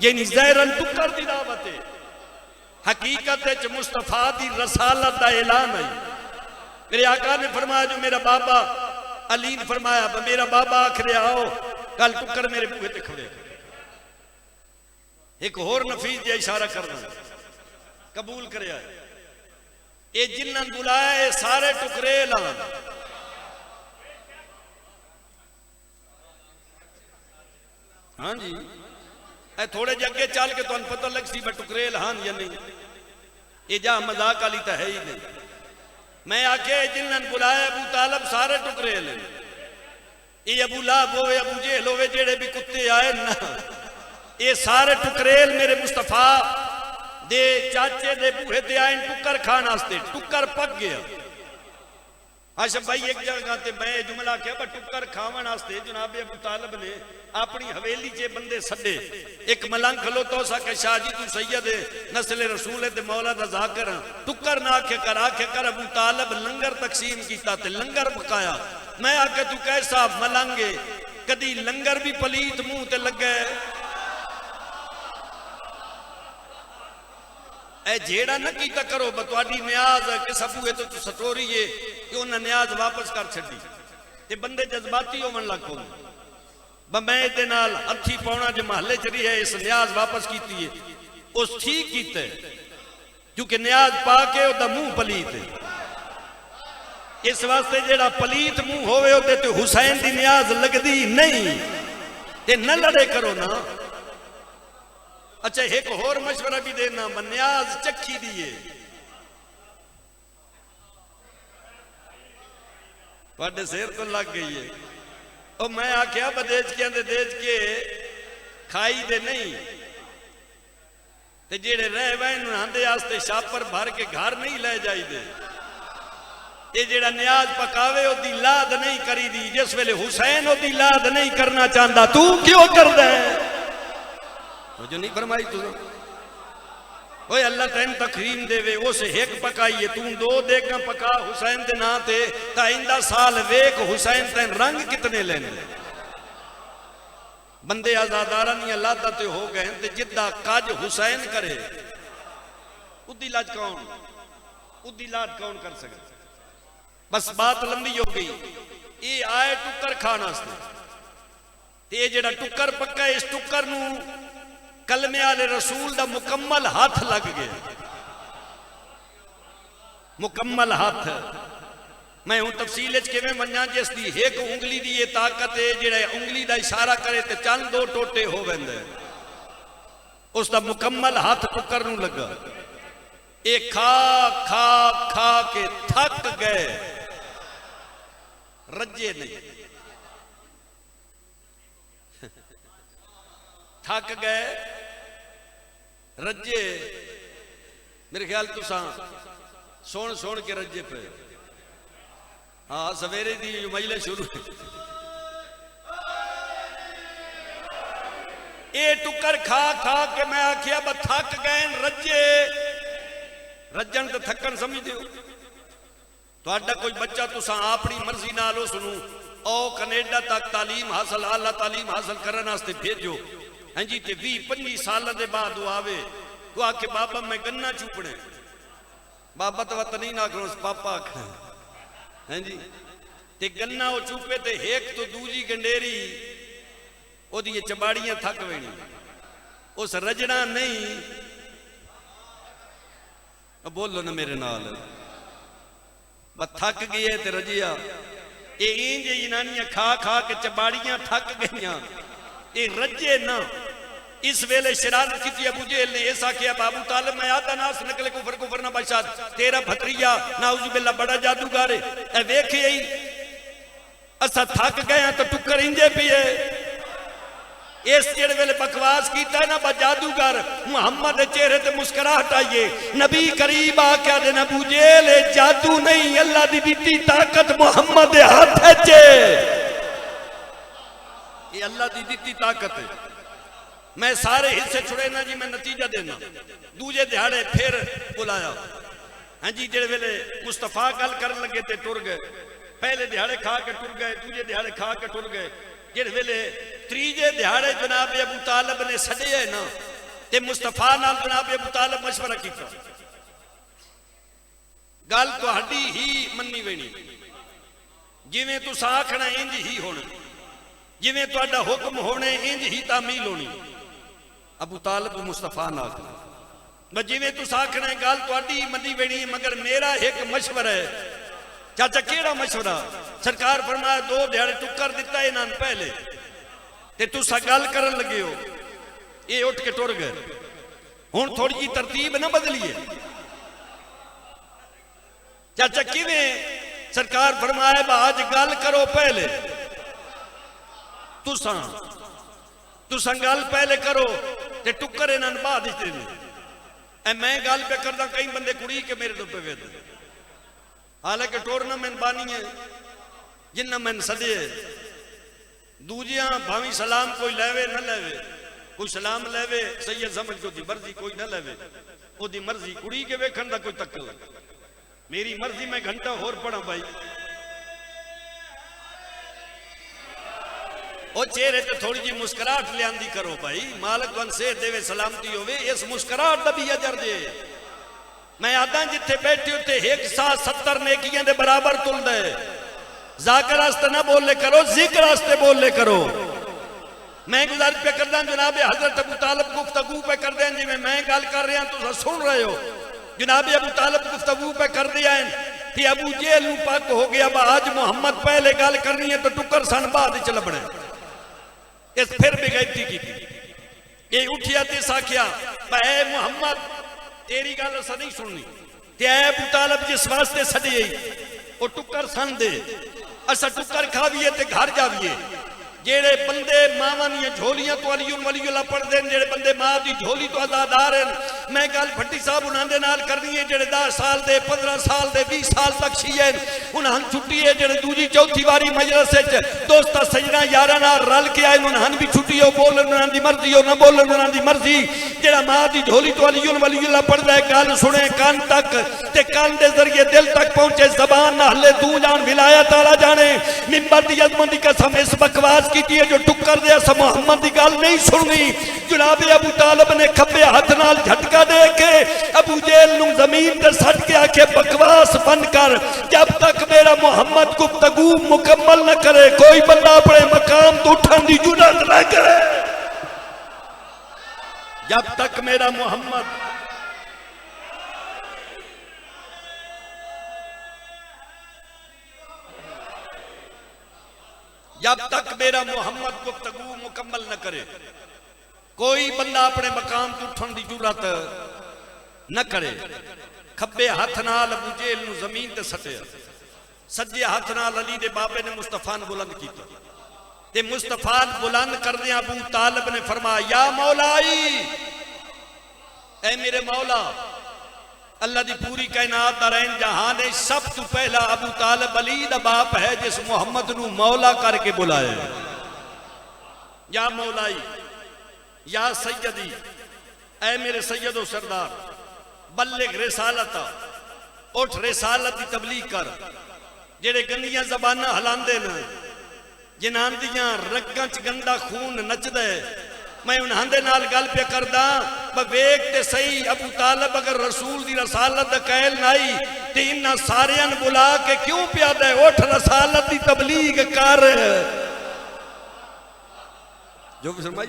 ये नहीं ज़हरन टुक्कर की दावत है, हकीकत मुस्तफा दी रसालत का ऐलान है। मेरे आका ने फरमाया जो मेरा बाबा अली ने फरमाया मेरा बाबा आखिर आओ कल टुक्कर मेरे बूहे ते खड़े। एक होर नफीस दिया इशारा करना कबूल कर। ये जिन्ना बुलाया ये सारे टुकरे लान। हाँ जी थोड़े जे अगे चल के तुहानू पता लग सी टुकरे लहान या नहीं। ये जा मजाक वाली तो है ही नहीं। मैं आखे जिन्होंने बुलाया अबू तालिब सारे टुकरे ले। ये अबू लाहब होवे अबू जेहल होवे जेड़े भी कुत्ते आए ना, ये सारे टुकरेल मेरे मुस्तफा दे चाचे दे बूहे ते आए टुक्कर खान वास्ते। टुक्कर पक गया। अच्छा भाई एक जगह ते मैं जुमला क्या टुक्कर खावन वास्ते जनाब अबू तालिब ने अपनी हवेली चे बंदे सदे। एक मलंग खलोता हो सके शाह जी तू सैयद नस्ल रसूल ते मौला दा जाकर टुक्कर ना आखे कर अबू तालिब लंगर तकसीम किया ते लंगर पकाया। मैं आके तू कैसा मलंगे कदी लंगर भी पलीत मुंह ते लगे। ए जेड़ा न कीता करो बतवाडी न्याज कि सबूए तो सटोरी है कि उन्हें न्याज वापस कर छड़ी ते बंदे जज्बाती होवन लग पो। मैं दे नाल हथी पाउणा जो महल्ले च रही है इस न्याज वापस कीती है उस ठीक कीते क्योंकि न्याज पा के ओदा मुंह पलीत है। इस वास्ते जेड़ा पलीत मुंह होवे ओदे ते हुसैन दी न्याज लगदी नहीं ते न लड़े करो ना। अच्छा एक होर मशवरा भी देना न्याज चखी दिए थोड़े सिर तो लग गई है। और मैं आख्या बदेज के खाई दे नहीं ते जेड़े रह वैन आंदे आस्ते छापर भर के घर नहीं ले जाई दे। ये जेड़ा न्याज पकावे ओदी लाद नहीं करी दी। जिस वेले हुसैन ओदी लाद नहीं करना चाहता तू क्यों कर दे जो नहीं फरमाई तू ओए अल्लाह तेन तकरीम देवे उस एक पकाइए तू दो देगा पका हुसैन दे ना ते आइंदा साल वेख हुसैन तेन रंग कितने लेने। बंदे आजादारा नहीं लादा ते हो गए ते जिद्दा काज हुसैन करे उदी लाज कौन उदी लाज कौन कर सकता। बस बात लंबी हो गई। ये आए टुक्कर खान वास्ते जेड़ा टुक्कर पक्का इस टुक्कर नू कलमे आले रसूल दा मुकम्मल हाथ लग गया। मुकम्मल हाथ मैं हूं तफसील किवें मन्ना जिसकी एक उंगली की ये ताकत है जेड़ा उंगली का इशारा करे तो चंद दो टोटे हो वेंदे उसका मुकम्मल हाथ टुक्कर नू लगा। ये खा खा खा के थक गए, रज्जे नहीं। थक गए रज्जे, मेरे ख्याल तुसा सोन सोन के रज्जे पे। हाँ सवेरे दी जो महिला शुरू ये टुकर खा खा के मैं आखिया ब थक गए रज्जे। रज्जन तो थकन समझते हो। तो कोई बच्चा तुसा अपनी मर्जी नाल उसनू ओ कनेडा तक तालीम हासिल आला तालीम हासिल करने वास्ते भेजो, हाँ जी, ते 20-25 साल के बाद वो आवे तो आके बाबा मैं गन्ना चूपने, बाबा तो वत नहीं ना करो पापा आखना, हाँ जी, ते गन्ना वो चूपे ते एक तो दूजी गंडेरी ओदी ये चबाड़ियां थक वेणी, उस रजना नहीं। बोलो ना मेरे नाल, थक गई है ते रजिया। ये इंज जनानियां खा खा के चबाड़ियां थक गईयां, ये रजे ना। इस वेले शरारत की अबू जेल ने ऐसा किया, बाबू तालिब मैं आता नास निकले कुफर कुफर ना बशाद, तेरा भतरिया नाउजुबिल्ला बड़ा जादूगर है। वेख यही असा थक गए तो टुकर इंजे पिए। इस जेड़े वेले बकवास कीता है ना बा जादूगर, मुहम्मद के चेहरे ते मुस्कुराहट आइए। नबी करीब आके दे अबू जेल जादू नहीं, अल्लाह दी दित्ती ताकत मुहम्मद दे हाथ च, ये अल्लाह दी दित्ती ताकत है। मैं सारे हिस्से छुड़े ना जी, मैं नतीजा देना। दूजे दिहाड़े फिर बुलाया, हाँ जी, जेड़े वेले मुस्तफा गल कर लगे ते टुर गए। पहले दिहाड़े खा के टुर गए, दूजे दिहाड़े खा के टुर गए। जेड़े वेले तीजे दिहाड़े जनाब अबू तालिब ने सड़े ना ते मुस्तफा नाल जनाब अबू तालिब मशवरा किया, गल तुहाडी ही मन्नी वेणी, जिवें तुस आखना इंज ही होना, जिवें तुहाडा हुक्म होने इंज ही तामील होनी। अबू तालिब मुस्तफा नाल मैं जिवें तुस आखना गल तुहाडी मन्नी वेणी, मगर मेरा एक मशवरा है। चाचा केड़ा मशवरा? सरकार फरमाया 2 दिहाड़े टुकर दिता इन्होंने पहले ते तुसा गल करन लगे हो, ये उठ के टुर गए। हुण थोड़ी जी तरतीब ना बदलिए। चाचा किवें? सरकार फरमाया आज गल करो पहले, तुसा गल पहले करो ते टुकर इन्होंने बाद देने। मैं गल पे करदा, कई बंदे कुड़ी के मेरे तो पे वेद, हालांकि टूर्नामेंट बानी है जिन्ना मैंने सदे। दूजिया भावी सलाम कोई लैवे न लैवे, कोई सलाम लैवे सैयद समझ को दी मर्जी, कोई न लैवे ओदी मर्जी। कुड़ी के वेखण दा कोई तक्कल, मेरी मर्जी मैं घंटा होर पढ़ा भाई। ओ चेहरे ते थोड़ी जी मुस्कुराहट लियांदी करो भाई, मालक वन सेहत देवे सलामती होवे, इस मुस्कुराहट दा भी अजर दे। मैं आदा जिथे बैठे उत्ते 170 नेकियां दे बराबर तुलदा है। जाकर रास्ते ना बोले करो, जिक्र रास्ते बोले करो। मैं गुजारिश पे करदा जनाब हजरत अबू तालिब गुफ्तगू पे कर दें, जिवें मैं गल कर रहा तुम सुन रहे हो। जनाब अबू तालिब गुफ्तगू पे कर दिया कि अबू जेल नूं पक हो गया, आज मुहम्मद पहले गल करनी है तो टुकर सन बाद च लभना। इस फिर बेगैरती की ये उठिया ते साखिया भाई मुहम्मद तेरी गल असा नहीं सुननी, ते अबू तालिब जिस वास्ते सदी वो टुकर सन दे, असा टुकर खावीए ते घर जावीए। जेड़े बंदे मावां दी झोलियां तो वलीउल्लाह पढ़दे ने, जेड़े बंदे मां दी झोली तो आजादार हैं। मैं गल भट्टी साहब उन्हां दे नाल करनी है, जेड़े 10 साल दे 15 साल दे 20 साल बख्शी है, उन्हां छुट्टी है। जेड़े दूजी चौथी वारी मजलिस विच दोस्तां सजना यारां नाल रल के आए, उन्हां भी छुट्टी हो, बोलन उन्हां दी मर्जी हो, ना बोलन उन्हां दी मर्जी। जेड़ा मां दी झोली तो वलीउल्लाह पढ़दा है, गल सुने कान तक ते कान दे जरिए दिल तक पहुंचे, जबान ना हले तू जान विलायत आला जाने। मिंबर दी अज़मत दी कसम इस बकवास की है जो टुकर दे अस मुहम्मद की गल नहीं सुननी। जनाब अबू तालिब ने खब्बे हाथ नाल झटका दे के अबू जेल नूं जमीन ते सट के आके बकवास बंद कर, जब तक मेरा मुहम्मद गुफ्तगू मुकम्मल न करे कोई बंदा अपने मकाम तो उठन की जुर्रत न करे। जब तक मेरा मुहम्मद गुफ्तगू मुकम्मल न करे कोई बंदा अपने मकाम तो उठन की जुर्रत न करे। खब्बे हाथ नाल अबू जेल नू जमीन ते सटिया, सज्जे हाथ नाल अली दे बाबे ने मुस्तफा नू बुलंद कीता ते मुस्तफा बुलंद करदे अबू तालिब ने फरमाया या मौलाई, ऐ मेरे मौला, अल्लाह दी पूरी कायनात दा रहन जहान है, सब तो पहला अबू तालिब अली दा बाप है जिस मुहम्मद नू मौला करके बुलाया। या मौलाई, या सैयदी, ऐ मेरे सैयदो सरदार, बल्लिग रिसालत, उठ रिसालत की तबलीग कर। जेड़े गंदियां जबाना हलांदे न, जिन्हां दियां रगां च गंदा खून नचदा है, मैं उन्हां दे नाल गल पे करदा, वेख ते सही अबू तालिब अगर रसूल दी रसालत दा कायल नाई ते इन्हां सारियां नूं बुला के क्यों प्यादा है? उठ रसालत दी तबलीग कर। जो भी फरमाई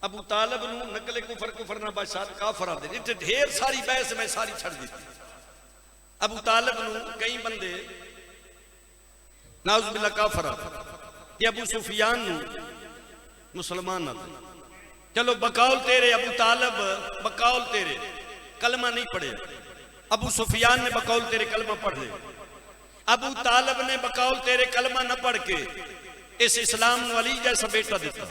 अबू तालिब नूं नकले कुफर कुफर ना बादशाह काफर आंदे, इत्थे ढेर सारी बहस मैं सारी छड़ दी। अबू तालिब नूं कई बंदे नाउज़ बिल्लाह काफर आंदे, अबू सुफियान नूं मुसलमान आते। चलो बकौल तेरे अबू तालिब, बकौल तेरे कलमा नहीं पढ़े, अबू सुफियान ने बकौल तेरे कलमा पढ़ ले। अबू तालिब ने बकौल तेरे कलमा न पढ़ के इस इस्लाम नूं अली जैसा बेटा दिता।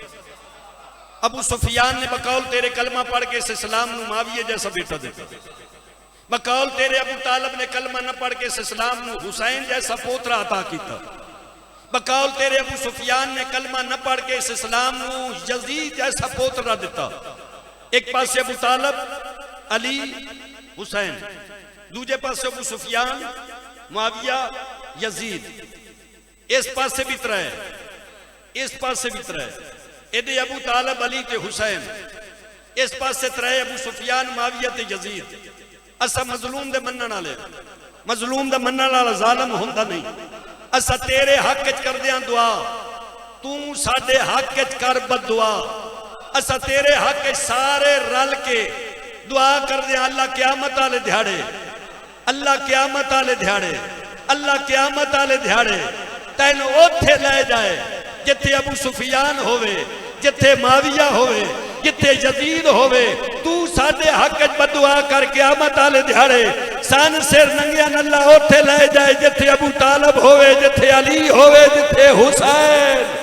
अबू सुफियान ने बकौल तेरे कलमा पढ़ के इस इस्लाम नूं मुआविया जैसा बेटा दिता। बकौल तेरे अबू तालिब ने कलमा न पढ़ के इस इस्लाम नूं हुसैन जैसा पोतरा अता किया। बकौल तेरे अबू सुफियान ने कलमा न पढ़ के इस इस्लाम नूं यजीद जैसा पोतरा दिता। एक पासे अबू तालिब, अली, हुसैन, दूजे पासे अबू सुफियान, मुआविया, यजीद। इस पासे भी तरह है, इस पासे भी तरह है, इधर अबू तालिब, अली ते हुसैन, इस पासे तरह अबू सुफियान, मुआविया ते यजीद। असा मजलूम दे मनण वाले, मजलूम दा मनण वाला जालिम हुंदा नहीं। असा तेरे हक च करदे दुआ, तू साडे हक च कर बददुआ। असा तेरे हक च सारे रल के दुआ करदे अल्लाह क़यामत वाले दिहाड़े, अल्लाह क़यामत वाले दिहाड़े, अल्लाह क़यामत वाले दिहाड़े तैन ओथे ले जाए जिथे अबू सुफियान होवे, जिथे मुआविया होवे, जिथे यजीद होवे। तू साडे हक च बददुआ कर क़यामत वाले दिहाड़े सन सिर नंगिया नल्ला ओथे ले जाए जिथे अबू तालिब होवे, जिथे अली होवे, जिथे हुसैन।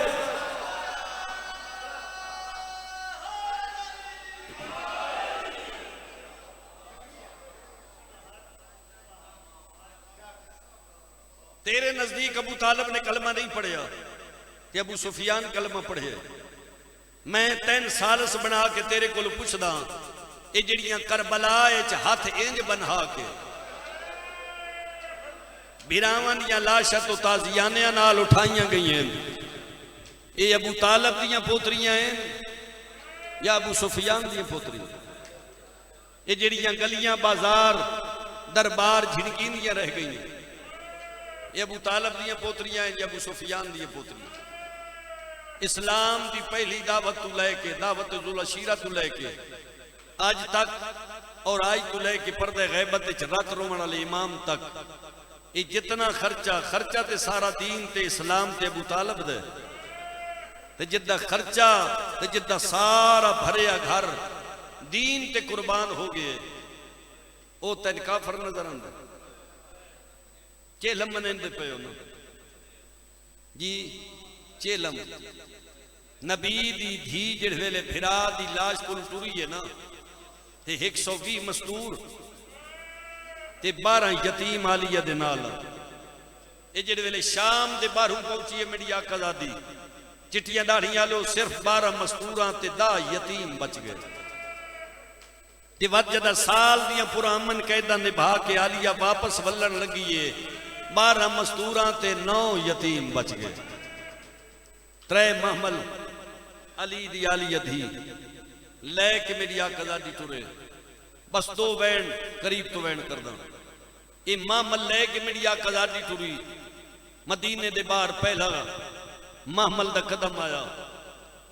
तेरे नजदीक अबू तालिब ने कलमा नहीं पढ़िया ते अबू सुफियान कलमा पढ़े। मैं 3 सालस बना के तेरे को पुछदा, ये जड़ियां करबला हाथ इंज बना के बिरावां दियां लाशां तो ताजियानियां नाल उठाइयां गई, ये अबू तालिब दियां पोतरियां हैं या अबू सुफियान दियां पोतरियां? ये जड़ियां गलियां बाजार दरबार झिड़कींदियां रह गई, ये अबू तालिब दियां पोतरियां हैं या अबू सुफियान दियां पोतरियां? इस्लाम की पहली दावत तू लैके, दावत जुल अशीरा तू लैके आज तक, और आज तू लैके पर्दे गैबत रात रोवण वाले इमाम तक, ये जितना खर्चा, खर्चा ते सारा दीन ते इस्लाम ते अबू तालिब दे, ते जिद्दा खर्चा ते जिद्दा सारा भरिया घर दीन ते कुर्बान हो गए, वो तेन काफर नजर आंदा। चेलम मनेंदे पे हो जी, चेलम नबी दी धी जिस वेले फिरा दी लाश को टुरी है ना, ते 120 मस्तूर ते 12 यतीम आलिया दे नाल, ये जिस वेले शाम दे बाहरों पहुंची है मेरी आकाजादी, चिट्टियां दाढ़ियां लो, सिर्फ 12 मस्तूरां ते 10 यतीम बच गए। ते वजदा साल दियां पुरामन कैदा निभा के आलिया वापस वलन लगी है, 12 मस्तूरां ते 9 यतीम बच गए। 3 महमल अली दी आलिया धी लैके मेरी आकाजादी टुरे, बस 2 वैन करीब तो वैन करदा, ये महमल लैके मेरी आकाजादी टुरी। मदीने दे बाहर पहला महमल दा कदम आया,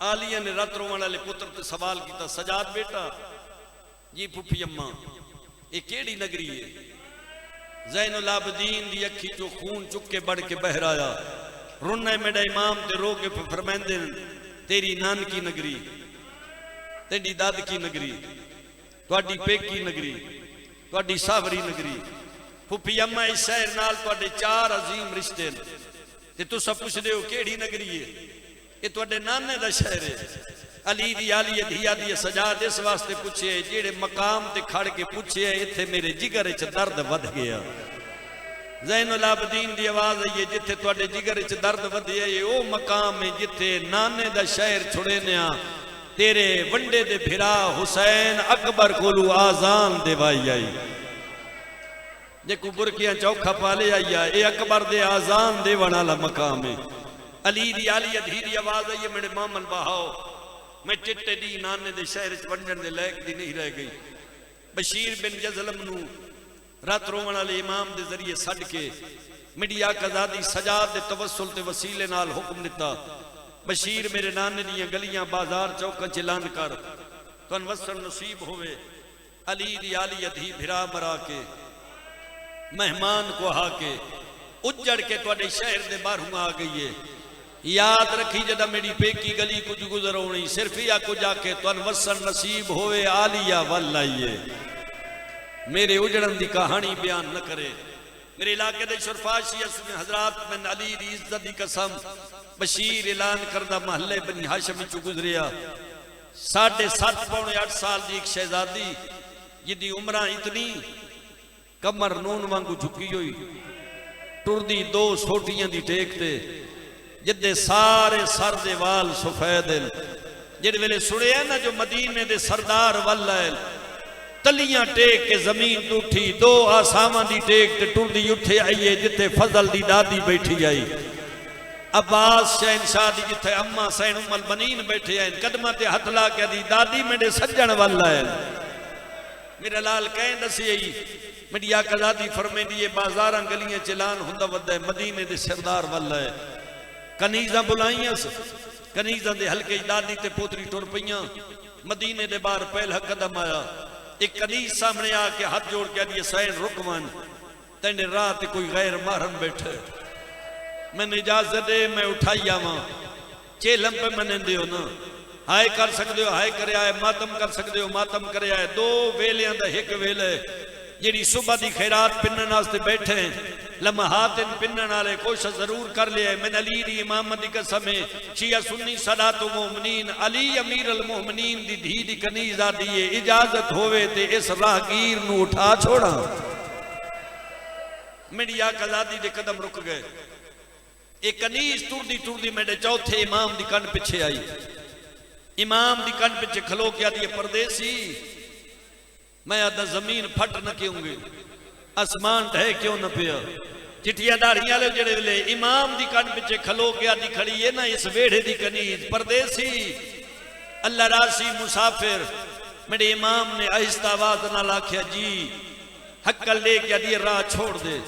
आलिया ने रात रोवण वाले पुत्र ते सवाल किया, सजाद बेटा जी फुफी अम्मा ये केड़ी नगरी है? ज़ैनुल आबदीन दी अखी चो खून चुक के बढ़ के बह आया, रुन्ना मेरा इमाम ते रो के फरमांदे तेरी नानकी नगरी, तेरी दाद की नगरी। तुहाडी पेकी नगरी, तुहाडी सावरी नगरी, फुफी अम्मा इस शहर नाल तुहाडे 4 अजीम रिश्ते ने ते तुसां पुछदे हो केड़ी नगरी है? ये तुहाडे नाने दा शहर है। अली दी आली धिया दी सजाद इस वास्ते पूछे जेड़े मकाम ते खड़ के पूछे इत्थे मेरे जिगर च दर्द वध गया। ज़ैनुल आबदीन दी आवाज आई है जिथे तुहाडे जिगर च दर्द वधिया है ओ मकाम है जिथे नाने दा शहर छुड़ेनिया तेरे वंडे दे फिरा हुसैन अकबर कोलू आजान देवाई आई। जे को बुरकियां चौखा पाले आई है ये अकबर दे आजान देवन वाला मकाम है। अली दी आली धी दी आवाज आई है मेरे मामन बहाओ मैं चिट्टे दी नाने दे शहर च वंडन दे लायक दी नहीं रह गई। बशीर बिन जज़लम नू रात रोवण वाले इमाम दे जरिए सड के मीडिया कजादी सजाद दे तवस्सुल ते वसीले नाल हुक्म दिता बशीर मेरे नाने दी गलियां बाजार चौकां च ऐलान कर तुहानू वसन नसीब होवे। अली दी आली धी भिरा मरा के मेहमान को आके उजड़ के तुहाडे शहर दे बाहरों आ गई है। याद रखी जदा मेरी पेकी गली कुछ गुजर होनी सिर्फ या कुछ आके तुहानू वसन नसीब होवे आलिया वल आइए। मेरे उजड़न की कहानी बयान न करे। मेरे इलाके के शुरफाशी हजरात बिन अली दी इज्जत की कसम बशीर ऐलान करदा महल्ले बनी हाशम चु गुजरिया 7.5 पौने 8 साल की एक शहजादी जिदी उम्र इतनी कमर नून वांगू झुकी हुई टुरदी 2 सोटियां दी टेक ते जिदे सारे सर दे वाल सफेद जिद वेले सुनिया ना जो मदीने दे सरदार वल तलियां टेक के जमीन उठी 2 आसामां दी टेक ते टुरदी उठे आईए जिथे फजल दी दादी बैठी आई अब्बास शहनशाह दी जिथे अम्मा सैन उम्मल बनीन बैठे आए कदमां ते हथ ला के दी दादी मेरे सज्जन वल आए। मेरा लाल कह दसी आई मेरी आकजादी फरमेंदी है बाजारां गलियां चलान हुंदा वदा मदीने दे सरदार वल है। कनीजा बुलाइयां कनीजा दे हल्के दादी ते पोतरी टुर पईयां मदीने दे बाहर पहला कदम आया एक कनीज सामने आके हाथ जोड़ के दिए सैन रुकवन तेने रात कोई गैर महरम बैठे मैंने इजाजत दे मैं उठाई आवा चेलम पे मने दियो ना हाय कर सकते हो हाय करे आए मातम कर सकते हो मातम करे आए 2 वेलियां दा एक वेले जेड़ी सुबह दी खैरात पिन्नन वास्ते बैठे लम्हात पिन्नन वाले कोशिश जरूर कर लिया। मैं अली दी इमामत दी कसम है शिया सुन्नी सलातो मोमिनीन अली अमीर अल मोमिनीन दी धी दी कनीज आदी है इजाजत होवे ते इस राहगीर नू उठा छोड़ा। मेरी आकजादी दे कदम रुक गए। एक कनीज टुरदी टुरदी मेरे चौथे इमाम दी कन पिछे आई। इमाम दी कन पिछे खलो के आदि परदेसी मैं आदा जमीन फट न क्योंगे आसमान ढह क्यों न पिया चिट्ठिया दाढ़ियां वाले जेड़े वेले इमाम दी कन पिछे खलो के आदि खड़ी है ना इस वेड़े दी कनीज परदेसी अल्लाह रासी मुसाफिर। मेरे इमाम ने आहिस्ता आवाज नाल आख्या जी हक्कल लेके आदि राह छोड़ दे।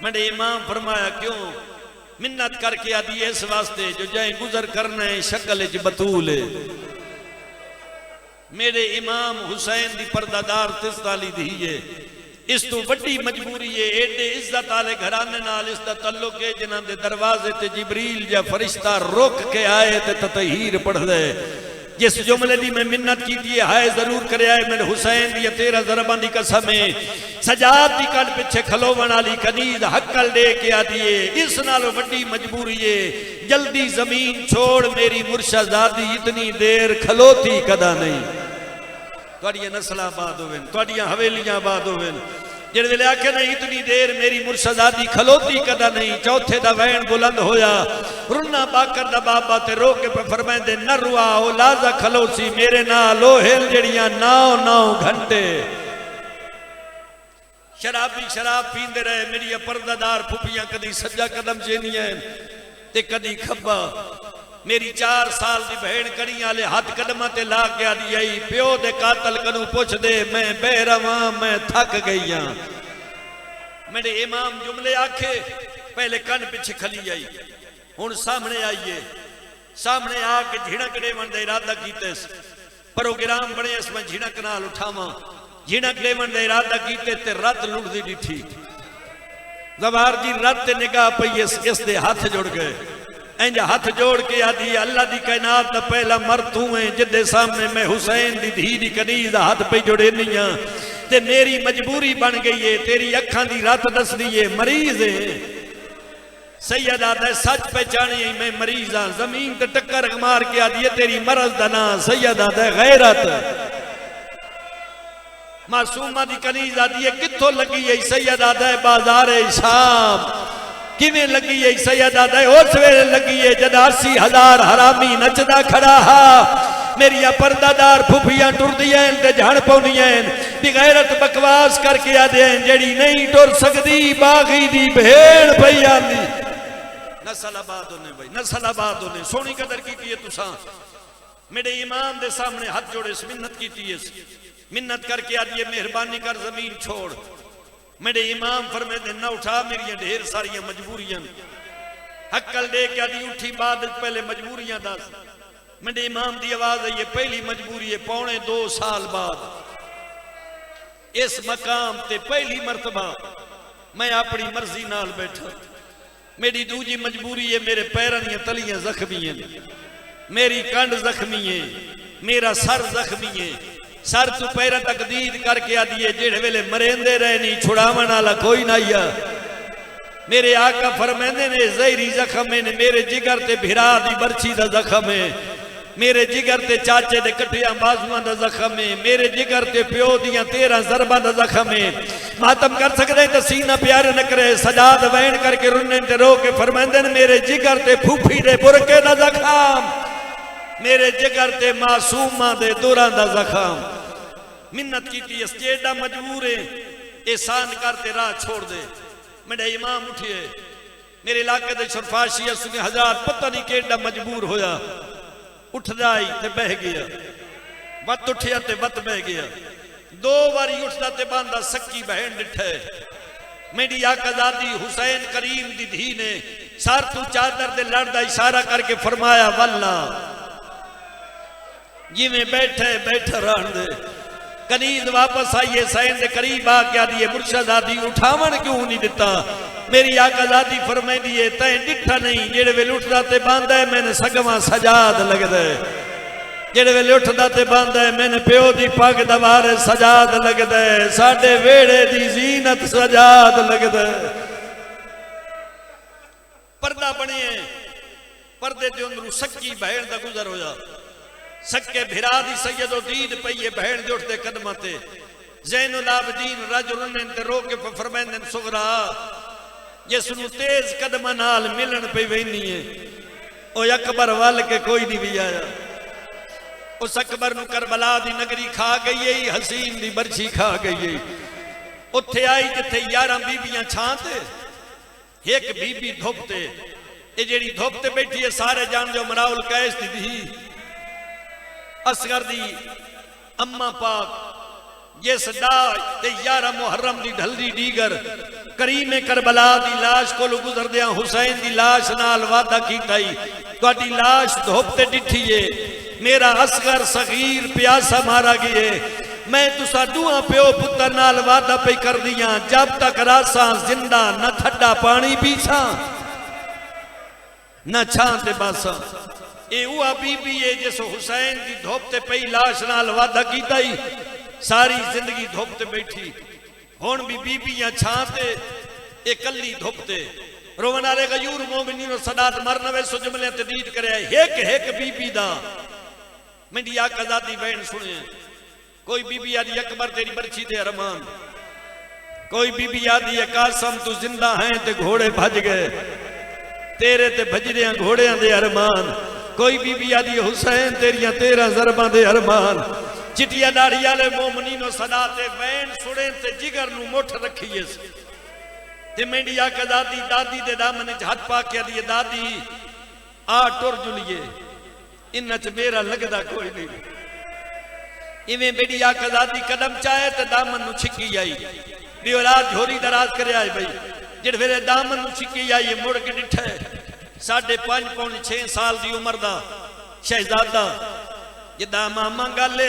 मेरे इमाम फरमाया क्यों मिन्नत करके आदि इस वास्ते जो जाए गुजर करना है शक्ल च बतूल है। मेरे इमाम हुसैन दी पर्दादार तिस्ताली दी है इस तो बड़ी मजबूरी है एडे इज्जत आले घराने नाल इसदा तल्लुक है जिन्हां दे दरवाजे ते जिब्रील या फरिश्ता रुक के आए ते ततहीर पढ़ दे। जिस जुमले दी मैं मिन्नत की थी हाय जरूर करे आए मेरे हुसैन दी 13 ज़रबां दी कसम है सजाद दी कल पिछे खलोवन वाली कनीज हक्कल दे के आती है इस नालों बड़ी मजबूरी है जल्दी जमीन छोड़ मेरी मुर्शदादी इतनी देर खलोती कदा नहीं। तुहाडियां नस्लां आबाद होवेन तुहाडियां हवेलियां आबाद होवेन जिस वेले आखे ना इतनी देर मेरी मुर्शदादी खलोती कदा नहीं। चौथे दा वैन बुलंद होया रुन्ना बाकर दा बाबा ते रो के फरमांदे नरुआ ओ लाजा खलोसी मेरे नाल ओ हिल जड़ियां 9 घंटे शराबी शराब पींदे रहे। मेरी पर्दादार फुफियां कदी सज्जा कदम चेनियां ते कदी खब्बा। मेरी 4 साल की बहन कड़ी वाले हाथ कदम ते ला के आदि आई प्यो दे कातल कनू पुछ दे मैं बेरवा मैं थक गई हाँ। मेरे इमाम जुमले आखे पहले कन पिछे खली आई हुण सामने आइए सामने आके झिड़क देवन का इरादा कीते प्रोग्राम बने इस मैं झिड़क नाल उठावा झिड़क देवन का इरादा कीते ते रत लुटदी डिठी जवार जी रत निगाह पई इस दे हाथ जुड़ गए इंज हाथ जोड़ के आदि अल्लाह दी कायनात दा पहला मर्द तू है जिदे सामने मैं हुसैन दी धी दी कनीज दा हाथ पे जोड़े नहीं हां ते मेरी मजबूरी बन गई है तेरी अखां दी रात दस दी है मरीज है सैयद आदा सच पहचानी मैं मरीज हाँ जमीन ते टक्कर मार के आदि है तेरी मरज दा ना सैयद आदा गैरत मासूमा दी कनीज आदि है कित्थों लगी है सैयद आदा बाजार शाम किवें लगी है सैयद आदा उस वेले लगी है जद 80,000 हरामी नचदा खड़ा हा मेरिया पर्दादार फुफियां टुरदियां ते झण पौंदियां बेगैरत बकवास करके आदे जेड़ी नहीं टुर सकदी बागी दी भेड़ पई आंदी नस्लाबाद होने भाई नस्लाबाद होने सोनी कदर की तुसा मेरे इमाम दे सामने हाथ जोड़े मिन्नत की मिन्नत करके आदि मेहरबानी कर जमीन छोड़ मेरे इमाम फरमाते न उठा मेरी ढेर सारियां मजबूरियां हक्कल दे के आदि उठी बाद पहले मजबूरियां दस मेरे इमाम की आवाज आई है पहली मजबूरी है 2.25 साल बाद इस मकाम ते पहली मरतबा मैं अपनी मर्जी नाल बैठा मेरी दूजी मजबूरी है मेरे पैरों दी तलियां जख्मी है मेरी कंड जख्मी है मेरा सर जख्मी है सर तू पैर तक दीद करके आदि है जेड़े वेले मरेंदे रहे नहीं छुड़ावन वाला कोई ना आया मेरे आका फरमांदे ने जहरी जख्म है मेरे जिगर ते भिरा दी बरछी दा जख्म है मेरे जिगर ते चाचे दे कटिया बाजुआं दा जख्म है मेरे जिगर ते प्यो दियां 13 ज़रबां दा जख्म है मातम कर सकदे ते सीना प्यार न करे सजाद वैन करके रुन्ने ते रो के फरमांदे ने मेरे जिगर ते फूफी दे बुरके दा जख्म मेरे जिगर ते मासूमां दे दुरां दा जख्म मिन्नत कीती जेड़ा मजबूर है एहसान करते राह छोड़ दे मेरे इमाम उठिए मेरे इलाके दे शरफाशी सुने हजार पता नहीं केड़ा मजबूर होया उठ जाई ते बह गया वत उठिया ते वत बह गया 2 बारी उठदा ते बांदा सक्की बहन डिठे मेरी आकाजादी हुसैन करीम दी धी ने सर तू चादर दे लड़दा इशारा करके फरमाया वल्ला जिवें बैठे बैठे रहन दे कनीज वापस आइए सैन दे करीब आके आदि मुर्शदादी उठावन क्यों नहीं दिता मेरी आकाजादी फरमाईदी है तैं डिठा नहीं जेड़े वेले उठदा ते बांदा है मैंने सगवा सजाद लगदा है जेड़े वेले उठदा ते बांदा है मैंने प्यो दी पग दा वार सजाद लगदा है साडे वेड़े दी जीनत सजाद लगदा है पर्दा बने पर्दे दे अंदरों सक्की बहन दा गुजर होया सक्के भिरा दी सैयदो दीद पईए बहन दे उठदे कदमां ते ज़ैनुल आबदीन रजुलन ते रो के फरमांदे सुगरा जिसनू तेज कदमां नाल मिलन पई वैनी है ओ अकबर वल के कोई नहीं भी आया उस अकबर नू करबला दी नगरी खा गई है हसीन दी बरछी खा गई है उत्थे आई जिथे 11 बीबियां छां ते एक बीबी धुप ते ये जेड़ी धुप ते बैठी है सारे जान जो मराउल कैस दी धी असगर दी अम्मा पाक जिस डाल 11 मुहर्रम दी ढलदी डीगर करीमे करबला दी लाश को गुजरदिया हुसैन दी लाश नाल वादा कीता ही तुहाडी लाश धुप ते डिठी है मेरा असगर सगीर प्यासा मारा गए मैं तुसा दुआ प्यो पुत्र नाल वादा पे कर दिया जब तक रासा जिंदा न ठड्डा पानी पीछा न छां ते बासा ए उआ बीबी है जिस हुसैन दी धुप ते पई लाश नाल वादा कीता ही सारी जिंदगी धुप ते बैठी हुण भी बीबियां छां ते ए कल्ली धुप ते रोवन वाले गयूर मोमिनीन और सदात मरनवे सुजमले ते दीद करे एक एक बीबी दा मेरी आकाजादी बहन सुने कोई बीबी आदि अकबर तेरी बरछी दे अरमान कोई बीबी आदि कासम तू जिंदा है ते घोड़े भज गए तेरे ते भजदियां घोड़ियां दे अरमान कोई बीबी आदि हुसैन तेरिया 13 ज़रबां दे अरमान चिटिया दाढ़ी वाले मोमनीनो सदा ते वैन सुड़े ते जिगर नू मुठ रखीए ते मेरी आकाजादी दादी दे दामन च हाथ पा के आदि दादी आ टुर जुलिए इन च मेरा लगदा कोई नहीं इवें मेरी आकाजादी कदम चाहे ते दामन नू छिकी आई भी औलाद झोरी दराज करे आए भाई जिहड़े वेले दामन नू छिकी आई मुड़ के डिठे 5.5-6 साल दी उम्र दा शहजादा जिदा मामा गल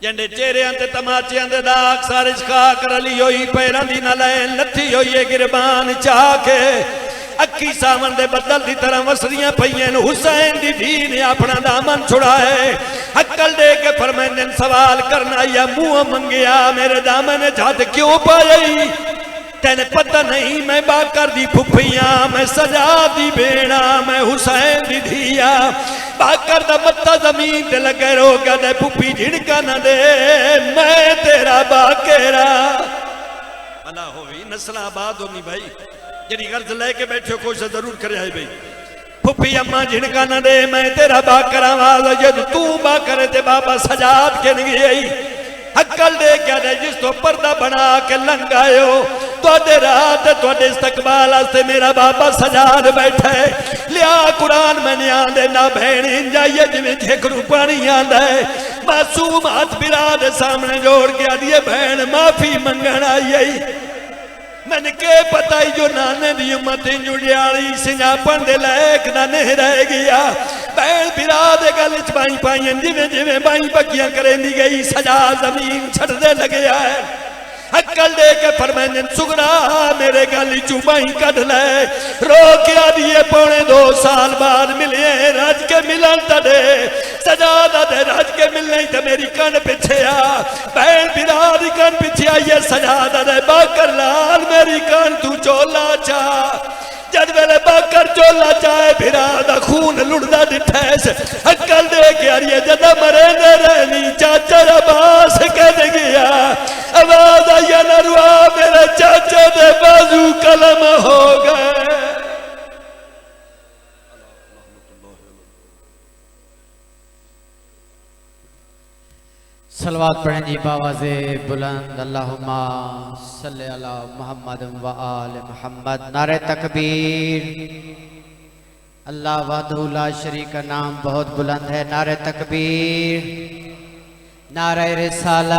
जंडे चेहरियां ते तमाचियां दे दाग सारे खाक रली होई पैरां दी ना लैन लथी होई गिरबान चाह के अखी सावन दे बदल की तरह वसदियां पईयां ने। हुसैन दी धी ने अपना दामन छुड़ाए, अक्ल दे के फरमांदे सवाल करना या मुंह मंगिया मेरे दामन हाथ क्यों पाई? तेने पता नहीं मैं बाकर दी फुफिया, मैं सजाद दी बेड़ा, मैं हुसैन दी धिया। बाकर दा मत्था जमीन ते लगे रोगा दे फुफी झिड़का न दे, मैं तेरा बाकेरा। अला होई नस्ल आबाद होनी भाई, जी गर्ज लैके बैठे कोशिश जरूर करे भाई। फुफी अम्मा झिड़का न दे, मैं तेरा बाकरा वाल जद तू बाकर ते बाबा सजाद के गई। अक्ल दे क्या दे जिस तो पर्दा बना के लंघायो, तुहाडे रात तुहाडे इस्तकबाल वास्ते मेरा बाबा सजाद बैठा है। लिया कुरान मैंने आंदे ना भैन इंजाइए जिवें झेकरू पानी आंदा है। मासूम हाथ बिरा दे सामने जोड़ के आदिए भैन माफी मंगण आई आई। मैंने के पता ही जो नाने दी उम्मत जुड़ियाली सिंगापन दे लायक ना नहीं रह गया। भैन बिरा दे गल च बाई पाई जिवें जिवें बाई पक्कियां करेंदी गई सजा जमीन छड़दे लगे है। अक्ल दे के फरमांदे सुगरा मेरे गल चू बाई कढ ले। रो के आदिए 2.5 साल बाद मिले रज के मिलन तड़े सजादा दे रज के मिलने तो मेरी कन पिछे आ। भैन बिरा दी कन पिछे आइए सजादा दे बाकर लाल मेरी कन तू चोला चा। जद वेले बाकर चोला चाहे बिरा दा खून लुड़दा डिठैस। अक्ल दे के आरिए जद मरे दे रहनी चाचा अब्बास कह गया। आवाज आइया नरुआ मेरे चाचा दे बाजू कलम हो गए। सलवात पढ़ें जी बावाज़े बुलंद। अल्लाहुम्मा सल्ले अला मुहम्मद व आले मुहम्मद। नारे तकबीर। अल्लाह वहदहु ला शरीक का नाम बहुत बुलंद है। नारे तकबीर, नारे रिसाला।